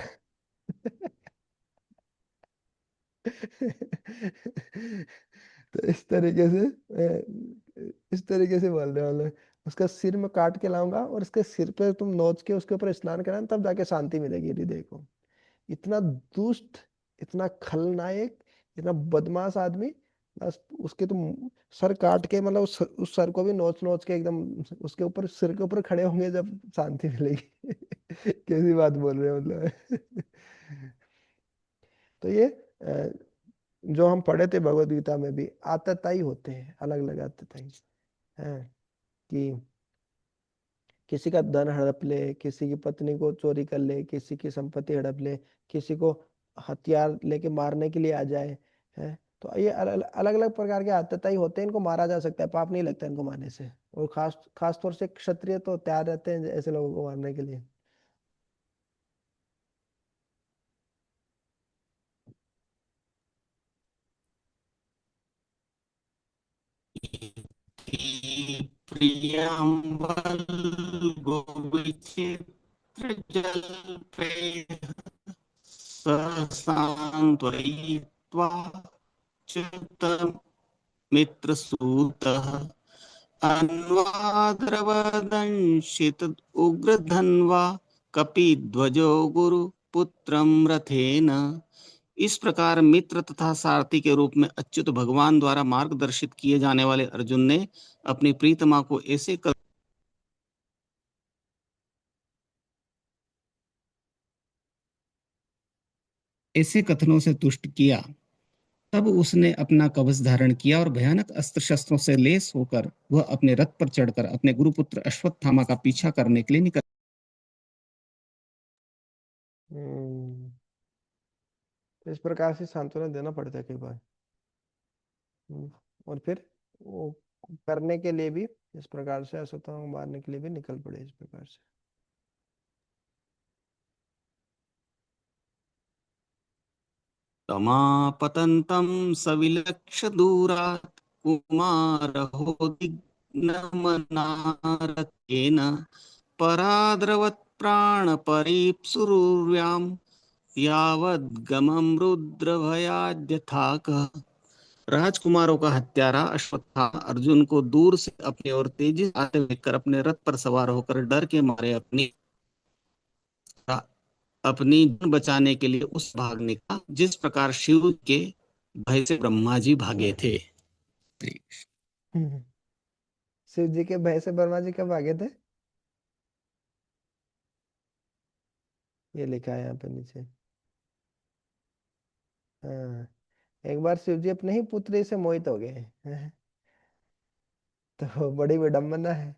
तो इस तरीके से बोल रहे वाले, उसका सिर में काट के लाऊंगा और उसके सिर पे तुम नोच के उसके ऊपर स्नान कराना, तब जाके शांति मिलेगी हृदय को। इतना दुष्ट, इतना खलनायक, इतना बदमाश आदमी। बस उसके तुम सर काट के, मतलब उस सर को भी नोच नोच के एकदम उसके ऊपर, सिर के ऊपर खड़े होंगे जब शांति मिलेगी। कैसी बात बोल रहे हो मतलब। तो ये जो हम पढ़े थे भगवत गीता में भी, आतताई होते हैं, अलग अलग आतताई है। कि किसी का धन हड़प ले, किसी की पत्नी को चोरी कर ले, किसी की संपत्ति हड़प ले, किसी को हथियार लेके मारने के लिए आ जाए। है, तो ये अलग अलग प्रकार के आतताई होते हैं, इनको मारा जा सकता है, पाप नहीं लगता इनको मारने से। और खास खास तौर से क्षत्रिय तो तैयार रहते हैं ऐसे लोगों को मारने के लिए। प्रियंबल गोविचित्र जल सान्त्वयित्वा च्युत मित्रसूतः अन्वाद्रवदंशित उग्रधन्वा कपिध्वजो गुरुपुत्रं रथेन। इस प्रकार मित्र तथा सारथी के रूप में अच्युत भगवान द्वारा मार्गदर्शित किए जाने वाले अर्जुन ने अपनी प्रीतमा को ऐसे कथनों से तुष्ट किया। तब उसने अपना कवच धारण किया और भयानक अस्त्र शस्त्रों से लेस होकर वह अपने रथ पर चढ़कर अपने गुरुपुत्र अश्वत्थामा का पीछा करने के लिए निकल। हम्म, तो इस प्रकार से सांत्वना देना पड़ता है कई बार। और फिर वो करने के लिए भी इस प्रकार से, असुरता को मारने के लिए भी निकल पड़े इस प्रकार से। तमापतन्तं सविलक्ष्य दूरात् कुमारहोदिग्नमनारथेन पराद्रवत् प्राणपरीप्सुरुर्व्याम् यावद्गमं रुद्रभयाद्यथाकः। राजकुमारों का हत्यारा अश्वत्थामा अर्जुन को दूर से अपनी ओर तेजी से आते हुए कर अपने रथ पर सवार होकर डर के मारे अपनी जान बचाने के लिए उस भाग निकला जिस प्रकार शिव के भय से ब्रह्मा जी भागे थे। हम्म, शिव जी के भय से ब्रह्मा जी कब आगे थे? ये लिखा है यहाँ पे नीचे। हाँ, एक बार शिव जी अपने ही पुत्री से मोहित हो गए। तो बड़ी विडंबना है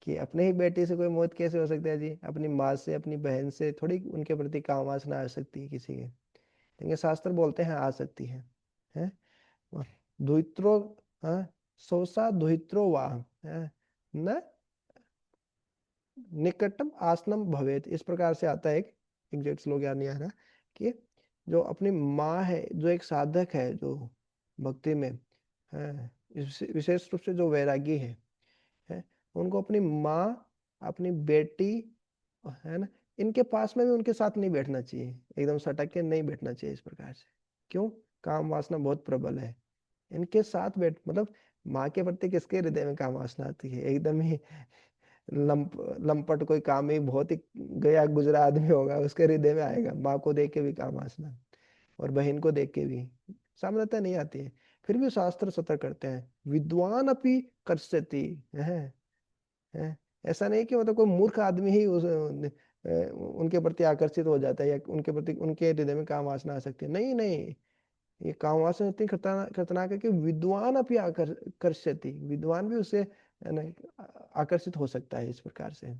कि अपने ही बेटी से कोई मोहित कैसे हो सकता है जी? अपनी माँ से, अपनी बहन से थोड़ी उनके प्रति काम वासना आ सकती है किसी के। लेकिन शास्त्र बोलते हैं आ सकती है? दुहित्रो, हाँ, सोसा दुहित्रो वाह, न निकटम आसनम भवेत, इस प्रकार से आता है एक एग्जैक्ट श्लोक याद नहीं आ रहा, कि जो अपनी माँ है, जो एक साधक है, जो भक्ति में है, विशेष रूप से जो वैरागी है, उनको अपनी माँ, अपनी बेटी, है ना, इनके पास में भी उनके साथ नहीं बैठना चाहिए, एकदम सटक के नहीं बैठना चाहिए इस प्रकार से। क्यों? काम वासना बहुत प्रबल है। इनके साथ बैठ, मतलब माँ के प्रति किसके हृदय में काम वासना आती है? एकदम ही लंपट कोई काम ही बहुत ही गया गुजरा आदमी होगा, उसके हृदय में आएगा माँ को देख के भी काम वासना, और बहन को देख के भी। सामान्यतः नहीं आती है। फिर भी शास्त्र सतर्क करते हैं, विद्वान अपनी कर्ष्यति है। ऐसा नहीं कि मतलब कोई मूर्ख आदमी ही उनके प्रति आकर्षित हो जाता है, या उनके प्रति उनके हृदय में काम वासना आ सकती है। नहीं नहीं, ये काम वासना इतनी खतरनाक है कि विद्वान अपनी आकर्षति, विद्वान भी उससे, है ना, आकर्षित हो सकता है इस प्रकार से।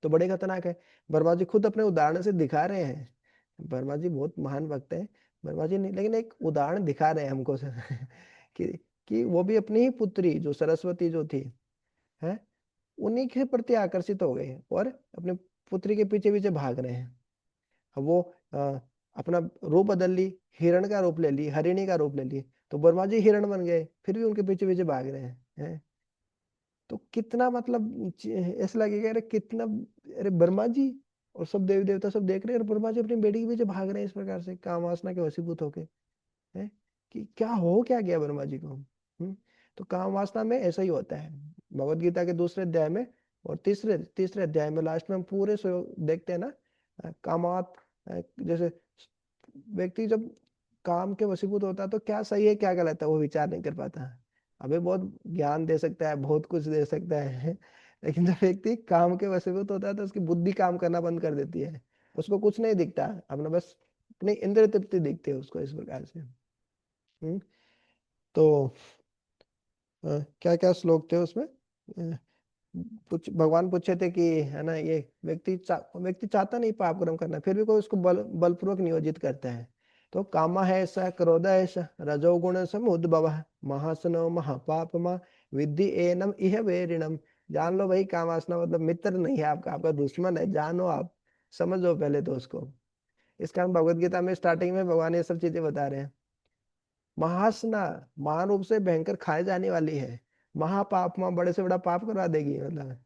तो बड़े खतरनाक है। वर्मा जी खुद अपने उदाहरण से दिखा रहे हैं। वर्मा जी बहुत महान वक्त है, वर्मा जी नहीं, लेकिन एक उदाहरण दिखा रहे हैं हमको कि कि वो भी अपनी ही पुत्री जो सरस्वती जो थी, है, उन्हीं के प्रति आकर्षित हो गए और अपने पुत्री के पीछे पीछे भाग रहे हैं। अब वो अपना रूप बदल ली, हिरण का रूप ले ली, हरिणी का रूप ले ली, तो वर्मा जी हिरण बन गए, फिर भी उनके पीछे पीछे भाग रहे हैं। तो कितना मतलब ऐसा लगेगा, अरे कितना, अरे वर्मा जी और सब देवी देवता सब देख रहे हैं, और वर्मा जी अपनी बेटी के पीछे भाग रहे हैं इस प्रकार से काम वासना के वशीभूत होके, है कि क्या हो क्या गया वर्मा जी को। तो काम वासना में ऐसा ही होता है। भगवत गीता के दूसरे अध्याय में और तीसरे तीसरे अध्याय में लास्ट में हम पूरे देखते हैं ना, कामात, जैसे व्यक्ति जब काम के वशीभूत होता है तो क्या सही है क्या गलत है वो विचार नहीं कर पाता। अभी बहुत ज्ञान दे सकता है, बहुत कुछ दे सकता है लेकिन जब व्यक्ति काम के वशीभूत होता है तो उसकी बुद्धि काम करना बंद कर देती है, उसको कुछ नहीं दिखता, अपना बस अपनी इंद्रिय तृप्ति दिखती है उसको इस प्रकार से। तो क्या क्या श्लोक थे उसमें, भगवान पूछे थे कि, है ना, ये व्यक्ति चाहता नहीं पाप कर्म करना, फिर भी कोई उसको बलपूर्वक नियोजित करता है। तो कामा है ऐसा, क्रोध है ऐसा, रजोगुण समुद्भव, महासनो महापापमा, विद्धि एनम इह वेरिणम। जान लो भाई, काम वासना मतलब मित्र नहीं है आपका, आपका दुश्मन है, जानो आप, समझो पहले तो उसको। इस कारण भगवत गीता में स्टार्टिंग में भगवान ये सब चीजें बता रहे हैं। महासना महान रूप से भयंकर खाए जाने वाली है, महापाप माँ बड़े से बड़ा पाप करवा देगी, मतलब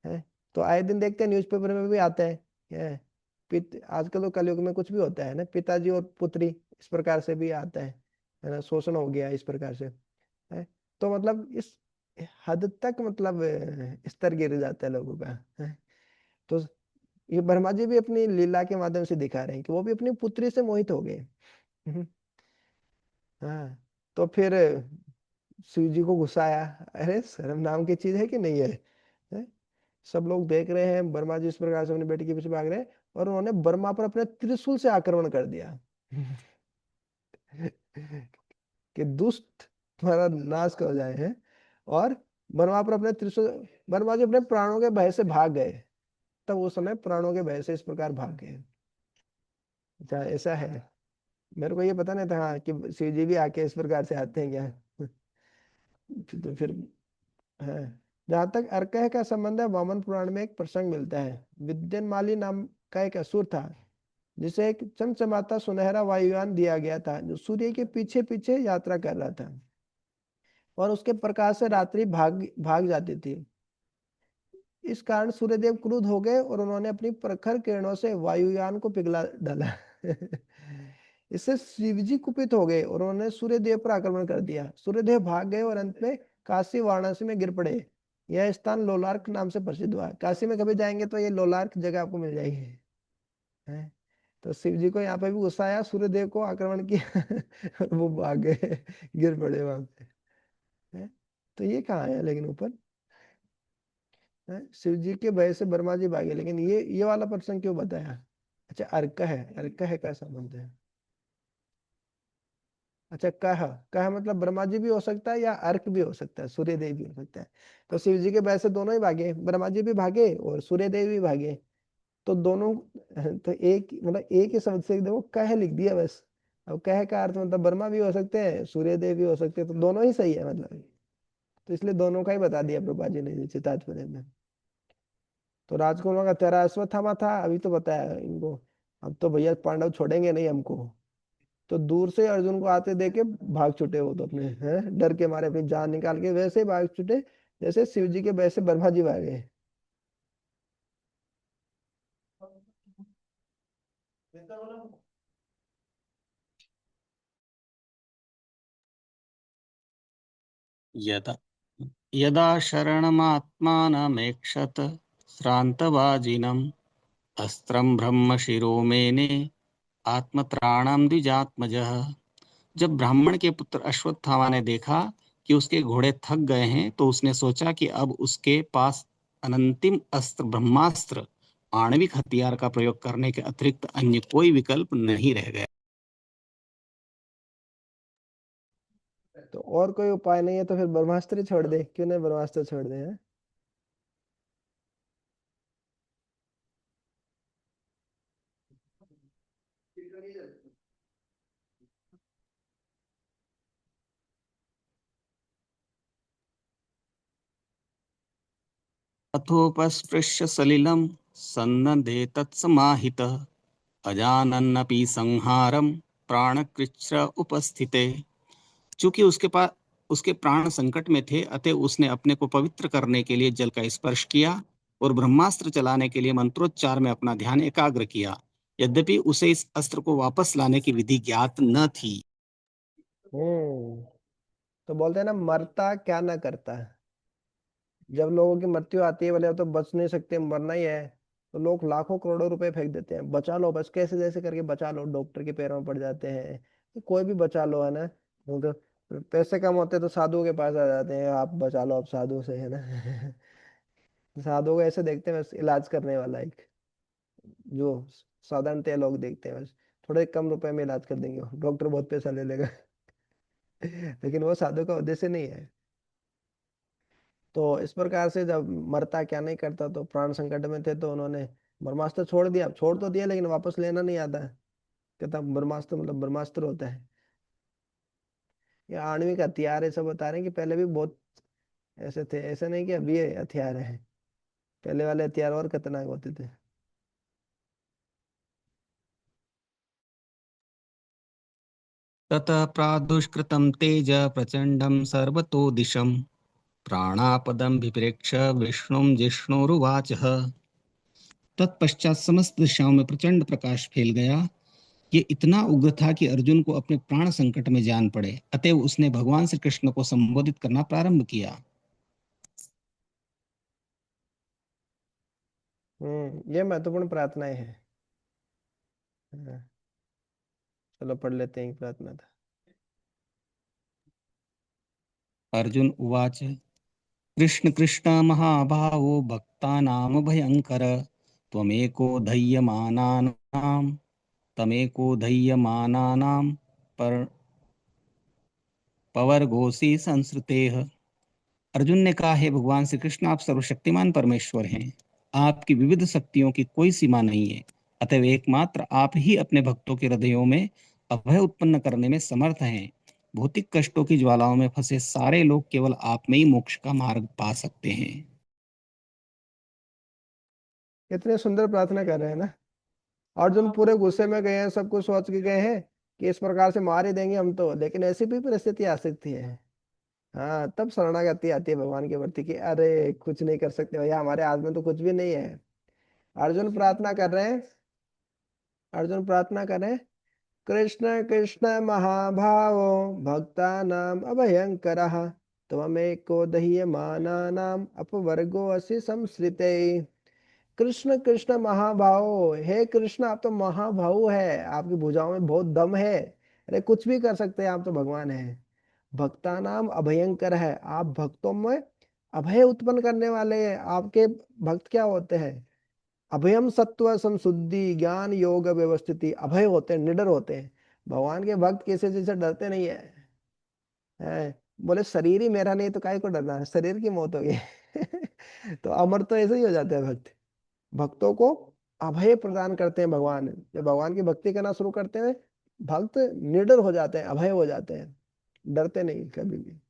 है। तो आए दिन देखते हैं न्यूज़पेपर में भी आता है आजकल तो कलयुग में कुछ भी होता है ना, पिताजी और पुत्री इस प्रकार से भी आता है ना, शोषण हो गया इस प्रकार से, है। तो मतलब इस हद तक मतलब स्तर गिर जाता है लोगों का, है। तो ये ब्रह्मा जी भी अपनी लीला के माध्यम से दिखा रहे हैं कि वो भी अपनी पुत्री से मोहित हो गए। हाँ। तो फिर शिव जी को गुस्सा आया, अरे शर्म नाम की चीज है कि नहीं है, हैं? सब लोग देख रहे हैं वर्मा जी इस प्रकार से अपनी बेटी के पीछे भाग रहे हैं, और उन्होंने वर्मा पर अपने त्रिशूल से आक्रमण कर दिया कि दुष्ट तुम्हारा नाश हो जाए, हैं। और वर्मा पर अपने त्रिशूल, वर्मा जी अपने प्राणों के भय से भाग गए, तब उस समय प्राणों के भय से इस प्रकार भाग गए। अच्छा ऐसा है, मेरे को ये पता नहीं था, हाँ, कि शिव जी भी आके इस प्रकार से आते हैं क्या तो फिर है। जहां तक अर्कह का संबंध है, वामन पुराण में एक प्रसंग मिलता है। विद्यनमाली नाम का एक असुर था, जिसे एक चमचमाता सुनहरा वायुयान दिया गया था, जो सूर्य के पीछे पीछे यात्रा कर रहा था, और उसके प्रकाश से रात्रि भाग भाग जाती थी। इस कारण सूर्यदेव क्रुद्ध हो गए और उन्होंने अपनी प्रखर किरणों से वायुयान को पिघला डाला इससे शिवजी कुपित हो गए और उन्होंने सूर्यदेव पर आक्रमण कर दिया। सूर्यदेव भाग गए और अंत में काशी वाराणसी में गिर पड़े। यह स्थान लोलार्क नाम से प्रसिद्ध हुआ। काशी में कभी जाएंगे तो ये लोलार्क जगह आपको मिल जाएगी, है। तो शिव जी को यहाँ पे भी गुस्सा आया, सूर्यदेव को आक्रमण किया और वो भाग गए, गिर पड़े वहां पे, है। तो ये कहाँ है लेकिन ऊपर, है? शिव जी के भय से ब्रह्मा जी भागे, लेकिन ये वाला प्रसंग क्यों बताया? अच्छा अर्क है, अर्क है का संबंध है। अच्छा, कह कह मतलब ब्रह्मा जी भी हो सकता है या अर्क भी हो सकता है, सूर्य देव भी हो सकता है। तो शिव जी के वैसे दोनों ही भागे, ब्रह्मा जी भी भागे और सूर्य देव भी भागे। तो दोनों तो एक मतलब एक ही शब्द से देखो कह लिख दिया बस। अब कह का अर्थ मतलब ब्रह्मा भी हो सकते हैं, सूर्य देव भी हो सकते हैं, तो दोनों ही सही है मतलब। तो इसलिए दोनों का ही बता दिया प्रभा जी ने नीचे तात्पर्य में। तो राजकुमार का तेरा अश्वत्थामा था, अभी तो बताया इनको। अब तो भैया पांडव छोड़ेंगे नहीं हमको। तो दूर से अर्जुन को आते देख के भाग छुटे, वो तो अपने हैं डर के मारे अपनी जान निकाल के वैसे ही भाग छुटे जैसे शिव जी के वैसे ब्रह्मा जी भागे। यदा यदा शरणमात्मानमेक्षत श्रान्तवाजिनम् अस्त्रं ब्रह्मशिरो मेने आत्मत्राणम द्विजात्मजः। जब ब्राह्मण के पुत्र अश्वत्थामा ने देखा कि उसके घोड़े थक गए हैं, तो उसने सोचा कि अब उसके पास अनंतिम अस्त्र ब्रह्मास्त्र आणविक हथियार का प्रयोग करने के अतिरिक्त अन्य कोई विकल्प नहीं रह गया। तो और कोई उपाय नहीं है तो फिर ब्रह्मास्त्र ही छोड़ दे, क्यों नहीं ब्रह्मास्त्र छोड़ दे हैं? अथोपस्पृश्य सलिलं सन्नद्धे तत्समाहितः अजानन्नपि संहारम प्राणकृच्छ उपस्थिते। चूंकि उसके प्राण संकट में थे, अतः उसने अपने को पवित्र करने के लिए जल का स्पर्श किया और ब्रह्मास्त्र चलाने के लिए मंत्रोच्चार में अपना ध्यान एकाग्र किया। यद्यपि उसे इस अस्त्र को वापस लाने की विधि ज्ञात न थी। हम्म। तो बोलते हैं ना, मरता क्या ना करता। जब लोगों की मृत्यु आती है, बोले अब तो बच नहीं सकते, मरना ही है, तो लोग लाखों करोड़ों रुपए फेंक देते हैं, बचा लो बस, कैसे जैसे करके बचा लो, डॉक्टर के पैरों में पड़ जाते हैं, तो कोई भी बचा लो, है ना। वो तो पैसे कम होते हैं तो साधुओं के पास आ जाते हैं, आप बचा लो आप साधु से, है ना। साधुओं को ऐसे देखते हैं बस, इलाज करने वाला एक, जो साधारणतः लोग देखते हैं बस, थोड़े कम रुपए में इलाज कर देंगे, डॉक्टर बहुत पैसा ले लेगा। लेकिन वो साधु का उद्देश्य नहीं है। तो इस प्रकार से जब मरता क्या नहीं करता, तो प्राण संकट में थे तो उन्होंने ब्रह्मास्त्र छोड़ दिया, छोड़ तो दिया लेकिन वापस लेना नहीं आता है। कहता ब्रह्मास्त्र मतलब ब्रह्मास्त्र होता है, ये आणविक हथियार ऐसा बता रहे हैं कि पहले भी बहुत ऐसे थे, ऐसा नहीं कि अभी ये हथियार है, पहले वाले हथियार और खतरनाक होते थे। ततः प्रादुष्कृतं तेज प्रचंडं सर्वतो दिशं प्राणापदं विप्रेक्ष्य विष्णुं जिष्णुरुवाचः। तत्पश्चात समस्त दिशाओं में प्रचंड प्रकाश फैल गया। ये इतना उग्र था कि अर्जुन को अपने प्राण संकट में जान पड़े, अतएव उसने भगवान श्री कृष्ण को संबोधित करना प्रारंभ किया। ये महत्वपूर्ण प्रार्थनाएं हैं। हाँ, चलो पढ़ लेते हैं, एक प्रार्थना था। अर्जुन उवाच कृष्ण कृष्ण महाभावो भक्तानां भयंकर त्वमेको धैर्यमानानां तमेको धैर्यमानानां पर पवर्गोसी संसृतेह। अर्जुन ने कहा, है भगवान श्री कृष्ण, आप सर्वशक्तिमान परमेश्वर हैं। आपकी विविध शक्तियों की कोई सीमा नहीं है। अतएव एकमात्र आप ही अपने भक्तों के हृदयों में अभय उत्पन्न करने में समर्थ हैं। भौतिक कष्टों की ज्वालाओं में फंसे सारे लोग केवल आप में ही मोक्ष का मार्ग पा सकते हैं। कितने सुंदर प्रार्थना कर रहे हैं ना। अर्जुन पूरे गुस्से में गए हैं, सब कुछ सोच के गए हैं कि इस प्रकार से मार ही देंगे हम तो, लेकिन ऐसी भी परिस्थिति आ सकती है। हाँ, तब शरणागति आती है भगवान के प्रति कि अरे कुछ नहीं कर सकते भैया, हमारे हाथ में तो कुछ भी नहीं है। अर्जुन प्रार्थना कर रहे हैं, अर्जुन प्रार्थना कर रहे हैं, कृष्ण कृष्ण महाभावो भक्तानाम अभयंकरः त्वमेको दह्यमानानाम अपवर्गो असि संश्रिते। कृष्ण कृष्ण महाभावो, हे कृष्ण आप तो महाभाव है, आपकी भुजाओं में बहुत दम है, अरे कुछ भी कर सकते हैं आप तो भगवान है। भक्ता नाम अभयंकर है, आप भक्तों में अभय उत्पन्न करने वाले हैं। आपके भक्त क्या होते हैं? अभयम सत्व संशुद्धि ज्ञान योग व्यवस्थिति, अभय होते हैं, निडर होते हैं। भगवान के भक्त किसी चीज से डरते नहीं है। बोले शरीर ही मेरा नहीं तो काहे को डरना है, शरीर की मौत होगी। तो अमर तो ऐसे ही हो जाते हैं भक्त। भक्तों को अभय प्रदान करते हैं भगवान। जब भगवान की भक्ति करना शुरू करते हैं भक्त निडर हो जाते हैं, अभय हो जाते हैं, डरते नहीं कभी भी।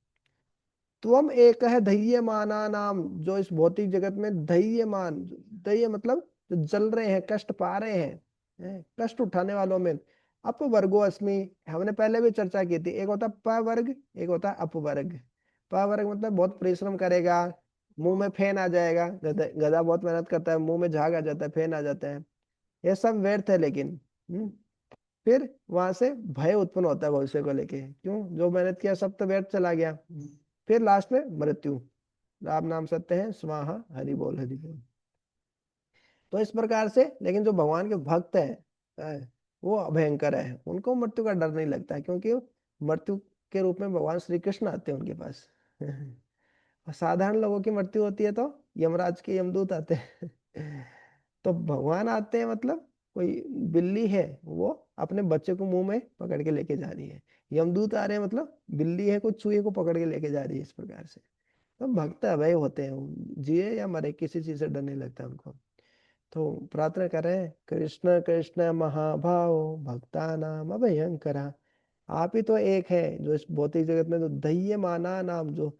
त्वम एक है धैर्यमाना नाम, जो इस भौतिक जगत में धैर्यमान, धैर्य मतलब जो जल रहे हैं, कष्ट पा रहे हैं, कष्ट उठाने वालों में। अपवर्गो अस्मि, हमने पहले भी चर्चा की थी, एक होता पवर्ग, एक होता अपवर्ग। पवर्ग मतलब बहुत परिश्रम करेगा, मुंह में फेन आ जाएगा, गधा बहुत मेहनत करता है, मुंह में झाग आ जाता है, फेन आ जाता है, ये सब व्यर्थ है। लेकिन फिर वहां से भय उत्पन्न होता है भविष्य को लेके, क्यों, जो मेहनत किया सब तो व्यर्थ चला गया। फिर लास्ट में मृत्यु। राम नाम सत्य है, स्वाहा, हरि बोल हरि बोल। तो इस प्रकार से, लेकिन जो भगवान के भक्त है, वो भयंकर है, उनको मृत्यु का डर नहीं लगता है, क्योंकि मृत्यु के रूप में भगवान श्री कृष्ण आते हैं उनके पास। और साधारण लोगों की मृत्यु होती है तो यमराज के यमदूत आते हैं। तो भगवान आते हैं मतलब कोई बिल्ली है वो अपने बच्चे को मुंह में पकड़ के लेके जा रही है, यमदूत आ रहे हैं मतलब बिल्ली है कोई चूहे को पकड़ के लेके जा रही है, इस प्रकार से। तो भक्त अभय होते हैं, जिए या मरे किसी चीज से डर नहीं लगता उनको। तो प्रार्थना करें, कृष्ण कृष्ण महाभाव भक्ता नाम अभयंकरा। आप ही तो एक है जो इस भौतिक जगत में जो दह्य माना नाम, जो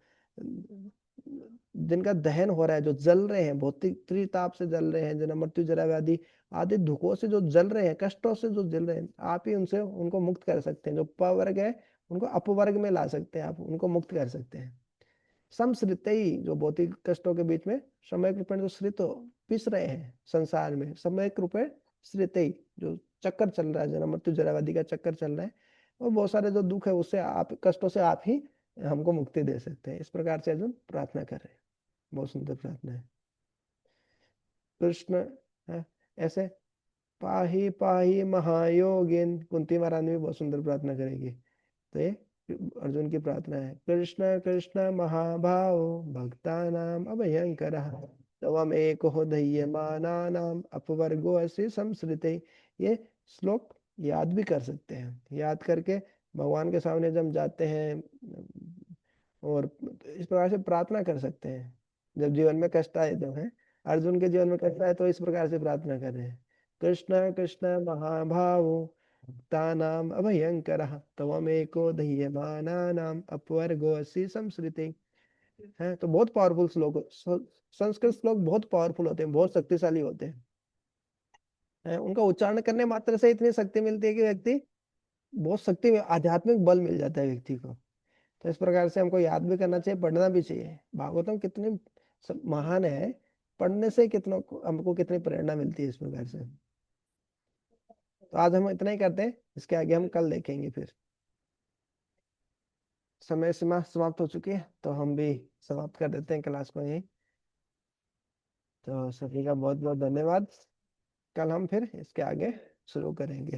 जिनका दहन हो रहा है, जो जल रहे हैं, भौतिक त्रिताप से जल रहे हैं, जन्म मृत्यु जरा व्याधि आदि दुखों से जो जल रहे हैं, कष्टों से जो जल रहे हैं, आप ही उनसे उनको मुक्त कर सकते हैं। जो पवर्ग है उनको अपवर्ग में ला सकते हैं, आप उनको मुक्त कर सकते हैं। समश्रित ही, जो भौतिक कष्टों के बीच में सामयिक रूप में जो श्रित हो पिस रहे हैं संसार में, सामयिक रूप में श्रित ही, जो चक्कर चल रहा है, जन्म मृत्यु जरा व्याधि का चक्कर चल रहा है, और बहुत सारे जो दुख है उससे आप, कष्टों से आप ही हमको मुक्ति दे सकते हैं। इस प्रकार से अर्जुन प्रार्थना कर रहे हैं। बहुत सुंदर प्रार्थना है। कृष्ण है ऐसे, पाही पाही महायोगिन, कुंती महारानी भी बहुत सुंदर प्रार्थना करेगी। तो ये अर्जुन की प्रार्थना है, कृष्ण कृष्ण महाभाव भक्ता नाम अभयंकर तवम एक हो दह्यमाना नाम अपवर्गो असि संसृते। ये श्लोक याद भी कर सकते हैं, याद करके भगवान के सामने जब हम जाते हैं और इस प्रकार से प्रार्थना कर सकते हैं। जब जीवन में कष्ट आए तो है, अर्जुन के जीवन में कष्ट आए तो इस प्रकार से प्रार्थना कर रहे हैं, कृष्ण कृष्ण महाभाव तानाम अभयंकरः त्वमेको दह्यमानानाम अपवर्गोऽसि संसृते। है तो बहुत पावरफुल श्लोक, संस्कृत श्लोक बहुत पावरफुल होते हैं, बहुत शक्तिशाली होते हैं। उनका उच्चारण करने मात्र से इतनी शक्ति मिलती है कि व्यक्ति बहुत शक्ति, आध्यात्मिक बल मिल जाता है व्यक्ति को। तो इस प्रकार से हमको याद भी करना चाहिए, पढ़ना भी चाहिए। भागवतम कितनी महान है, पढ़ने से कितना हमको कितनी प्रेरणा मिलती है इस प्रकार से। तो आज हम इतना ही करते हैं, इसके आगे हम कल देखेंगे। फिर समय सीमा समाप्त हो चुकी है तो हम भी समाप्त कर देते हैं क्लास को यहीं। तो सभी का बहुत बहुत धन्यवाद। कल हम फिर इसके आगे शुरू करेंगे।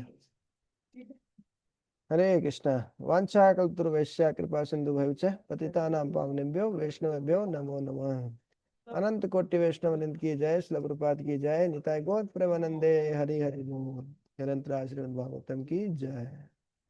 हरे कृष्णा। वांछा कल्पतरुभ्यश्च कृपा सिंधु भैश्च पतितानां पावनेभ्यो वैष्णवेभ्यो नमो नमः। अनंत कोटि वैष्णव वृंद की जय, श्रील प्रपात की जय, निताय गौर प्रेमानंदे हरि हरि बोल। निरंतर श्रीमद् भागवतम की जय।